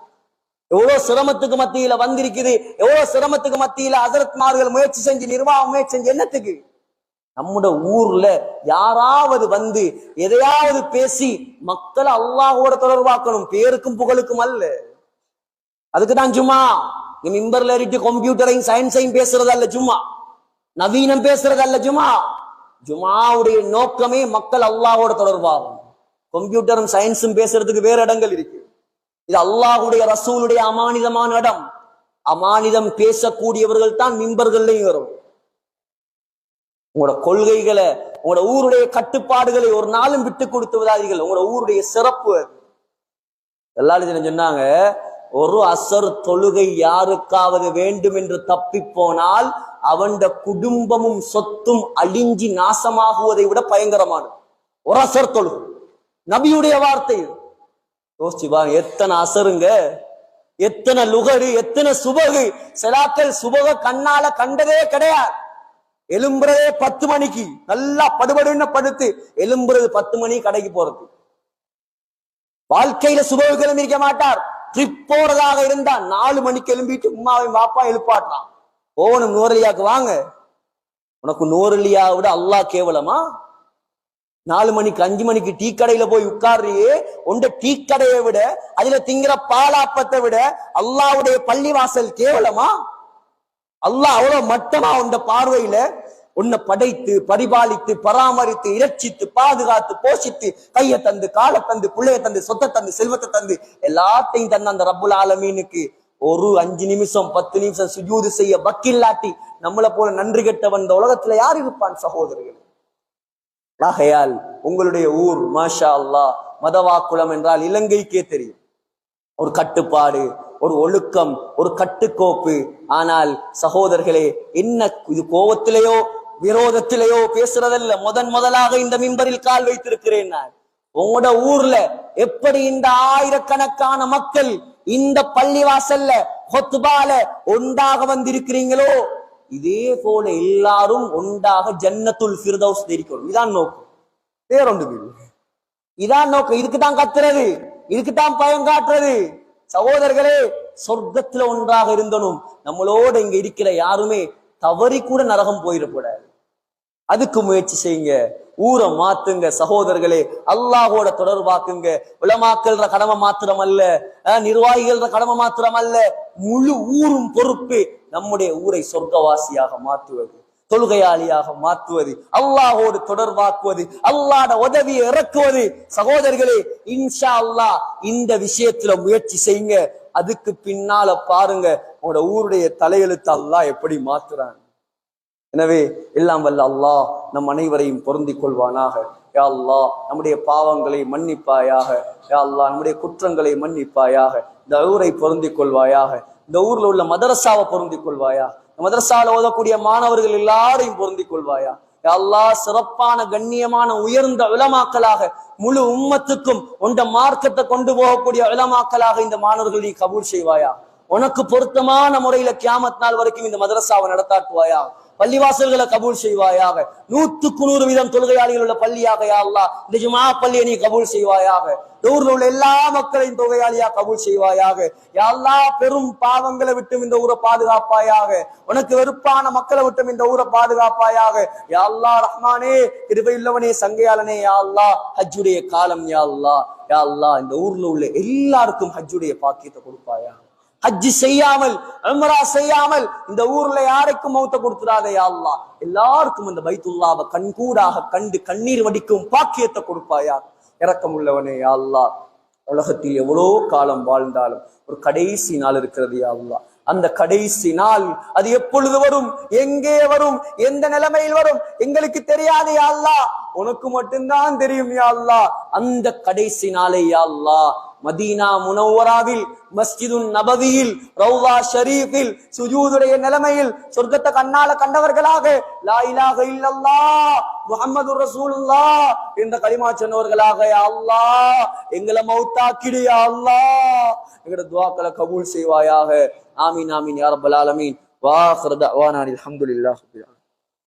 எவ்வளவு சிரமத்துக்கு மத்தியில வந்திருக்குது, எவ்வளவு சிரமத்துக்கு மத்தியில ஹஸரத்மார்கள் முயற்சி செஞ்சு, நிர்வாகம் முயற்சி செஞ்சு. என்னத்துக்கு? நம்முடைய ஊர்ல யாராவது வந்து எதையாவது பேசி மக்களை அல்லாஹ்வோட தொடர்பாக்கணும், பேருக்கும் புகழுக்கும் அல்ல. அதுக்குதான் ஜும்மா. மிம்பர்ல ஏறிட்டு கம்ப்யூட்டரையும் சயின்ஸையும் பேசுறது அல்ல ஜும்மா, நவீனம் பேசுறது அல்ல ஜும்மா. ஜும்மாவுடைய நோக்கமே மக்கள் அல்லாஹ்வோட தொடர்பாகும். கம்ப்யூட்டரும் சயின்ஸும் பேசுறதுக்கு வேற இடங்கள் இருக்கு. இது அல்லாஹ்வுடைய ரசூலுடைய அமானிதமான இடம். அமானிதம் பேசக்கூடியவர்கள் தான் மிம்பர்கள்லையும் வரும். உங்களோட கொள்கைகளை, உங்களோட ஊருடைய கட்டுப்பாடுகளை ஒரு நாளும் விட்டு கொடுத்து விடாதீர்கள். உங்களோட ஊருடைய சிறப்பு அது. எல்லாரும் சொன்னாங்க, ஒரு அசர் தொழுகை யாருக்காவது வேண்டும் என்று தப்பி போனால் அவன் குடும்பமும் சொத்தும் அழிஞ்சி நாசமாகுவதை விட பயங்கரமானது ஒரு அசர் தொழுகை. நபியுடைய வார்த்தை. யோசிச்சு பாருங்க, எத்தனை அசருங்க, எத்தனை லுகரு, எத்தனை சுபகு. சிலாக்கள் சுபக கண்ணால கண்டதே கிடையாது. எலும்புறதே 10 மணிக்கு, நல்லா படுபடுன்னு படுத்து எலும்புறது 10 மணி கடைக்கு போறது. வாழ்க்கையில சுபகு கிளம்பிருக்க மாட்டார். ட்ரிப் போறதாக இருந்தா 4 மணிக்கு எழும்பிட்டு உமாவை பாப்பா எழுப்பாட்டான். போகணும் நூறலியாக்கு, வாங்க. உனக்கு நூறலியா விட அல்லாஹ் கேவலமா? 4 மணிக்கு 5 மணிக்கு டீ கடையில போய் உட்கார்றியே, உண்ட டீ கடையை விட, அதுல திங்கிற பாலாப்பத்தை விட அல்லாஹ்வுடைய பள்ளிவாசல் கேவலமா? அல்லாஹ் அவ்வளவு மட்டமா உண்ட பார்வையில உன்னை படைத்து பரிபாலித்து பராமரித்து இரட்சித்து பாதுகாத்து போஷித்து கையை தந்து காலை தந்து பிள்ளைய தந்து சொத்தை தந்து செல்வத்தை தந்து எல்லாத்தையும் தந்த அந்த ரப்புல் ஆலமீனுக்கு ஒரு 5 நிமிஷம் 10 நிமிஷம் சுஜூது செய்ய வக்கில்லாட்டி நம்மளை போல நன்றி கெட்டவன் இந்த உலகத்துல யார் இருப்பான் சகோதரர்கள்? ஆகையால் உங்களுடைய ஊர் மாஷா அல்லாஹ் மதவாக்குளம் என்றால் இலங்கைக்கே தெரியும். ஒரு கட்டுப்பாடு, ஒரு ஒழுக்கம், ஒரு கட்டுக்கோப்பு. ஆனால் சகோதரர்களே, என்ன இது கோபத்திலேயோ விரோதத்திலேயோ பேசுறதல்ல. முதலாக இந்த மிம்பரில் கால் வைத்திருக்கிறேன் நான். உங்களோட ஊர்ல எப்படி இந்த ஆயிரக்கணக்கான மக்கள் இந்த பள்ளிவாசல்ல ஹுத்பால ஒன்றாக வந்திருக்கிறீங்களோ, இதே போல எல்லாரும் ஒன்றாக ஜன்னத்துல் ஃபிர்தௌஸ் தெரிக்கணும். இதான் நோக்கம், வேறொன்று. இதான் நோக்கம். இதுக்குதான் கத்துறது, இதுக்குதான் பயம் காட்டுறது. சகோதரர்களே, சொர்க்கத்துல ஒன்றாக இருந்தனும். நம்மளோட இங்க இருக்கிற யாருமே தவறி கூட நரகம் போயிடக்கூடாது. அதுக்கு முயற்சி செய்யுங்க. ஊரை மாத்துங்க சகோதரர்களே. அல்லாஹோட தொடர்பாக்குங்க. உலமாக்கல்ற கடமை மாத்திரம் அல்ல, நிர்வாகிகள் கடமை மாத்திரம் அல்ல, முழு ஊரும் பொறுப்பு. நம்முடைய ஊரை சொர்க்கவாசியாக மாற்றுவது, தொழுகையாளியாக மாற்றுவது, அல்லாஹோடு தொடர்பாக்குவது, அல்லாஹ்ட உதவியை இறக்குவது. சகோதரர்களே, இன்ஷா அல்லாஹ் இந்த விஷயத்துல முயற்சி செய்யுங்க. அதுக்கு பின்னால பாருங்க உங்களோட ஊருடைய தலையெழுத்து அல்லாஹ் எப்படி மாத்துறான். எனவே எல்லாம் வல்ல அல்லாஹ் நம் அனைவரையும் பொருந்திக் கொள்வானாக. யா அல்லாஹ் நம்முடைய பாவங்களை மன்னிப்பாயாக. யா அல்லாஹ் நம்முடைய குற்றங்களை மன்னிப்பாயாக. இந்த ஊரை பொருந்திக் கொள்வாயாக. இந்த ஊர்ல உள்ள மதரசாவை பொருந்திக் கொள்வாயா. மதரசால ஓதக்கூடிய மாணவர்கள் எல்லாரையும் பொருந்திக் கொள்வாயா. யா அல்லாஹ் சிறப்பான கண்ணியமான உயர்ந்த உலமாக்களாக முழு உம்மத்துக்கும் உண்ட மார்க்கத்தை கொண்டு போகக்கூடிய உலமாக்களாக இந்த மாணவர்களை கபூல் செய்வாயா. உனக்கு பொருத்தமான முறையில கியாமத் நாள் வரைக்கும் இந்த மதரசாவை நடத்தாட்டுவாயா. பள்ளிவாசல்களை கபூல் செய்வாயாக. 100% தொழுகையாளிகள் உள்ள பள்ளியாக யா அல்லாஹ் இந்த ஜுமா பள்ளியை நீ கபூல் செய்வாயாக. ஊர்ல உள்ள எல்லா மக்களையும் தொகையாளியா கபூல் செய்வாயாக. யா அல்லாஹ் பெரும் பாவங்களை விட்டும் இந்த ஊரை பாதுகாப்பாயாக. உனக்கு வெறுப்பான மக்களை விட்டும் இந்த ஊரை பாதுகாப்பாயாக. யா அல்லாஹ் ரஹ்மானே, கிருபையுள்ளவனே, சங்கையாளனே, யா அல்லாஹ் ஹஜ்ஜுடைய காலம் யா அல்லாஹ். யா அல்லாஹ் இந்த ஊர்ல உள்ள எல்லாருக்கும் ஹஜ்ஜுடைய பாக்கியத்தை கொடுப்பாயா. ஹஜ்ஜி செய்யாமல் உம்ரா செய்யாமல் இந்த ஊர்ல யாருக்கும் மௌத்த கொடுத்துடாத யா அல்லாஹ். எல்லாருக்கும் அந்த பைத்துல்லாவை கண்கூடாக கண்டு கண்ணீர் வடிக்கும் பாக்கியத்தை கொடுப்பாயா. இரக்கம் உள்ளவனே யா அல்லாஹ். உலகத்தில் எவ்வளோ காலம் வாழ்ந்தாலும் ஒரு கடைசி நாள் இருக்கிறது யா அல்லாஹ். அந்த கடைசி நாள் அது எப்பொழுது வரும், எங்கே வரும், எந்த நிலைமையில் வரும் எங்களுக்கு தெரியாது யா அல்லாஹ். உனக்கு மட்டும்தான் தெரியும் யா அல்லாஹ். அந்த கடைசி நாளை யா அல்லாஹ் மதீனா முனவ்வராவில் மஸ்ஜிதுன் நபவியில் ரௌலா ஷரீஃபில் சுஜூதுடைய நிலைமையில் சொர்க்கத்தை கண்ணால கண்டவர்களாக லா இலாஹ இல்லல்லாஹ் முஹம்மதுர் ரசூலுல்லாஹ் என்ற கலிமா சொன்னவர்களாக யா அல்லாஹ் எங்களை மௌத்தாக்கிடு யா அல்லாஹ். எங்கட துஆக்களை கபூல் செய்வாயாக. ஆமீன் ஆமீன் யா ரப்பல் ஆலமீன். வா ஆகிரு தஅவானா அல்ஹம்துலில்லாஹ்.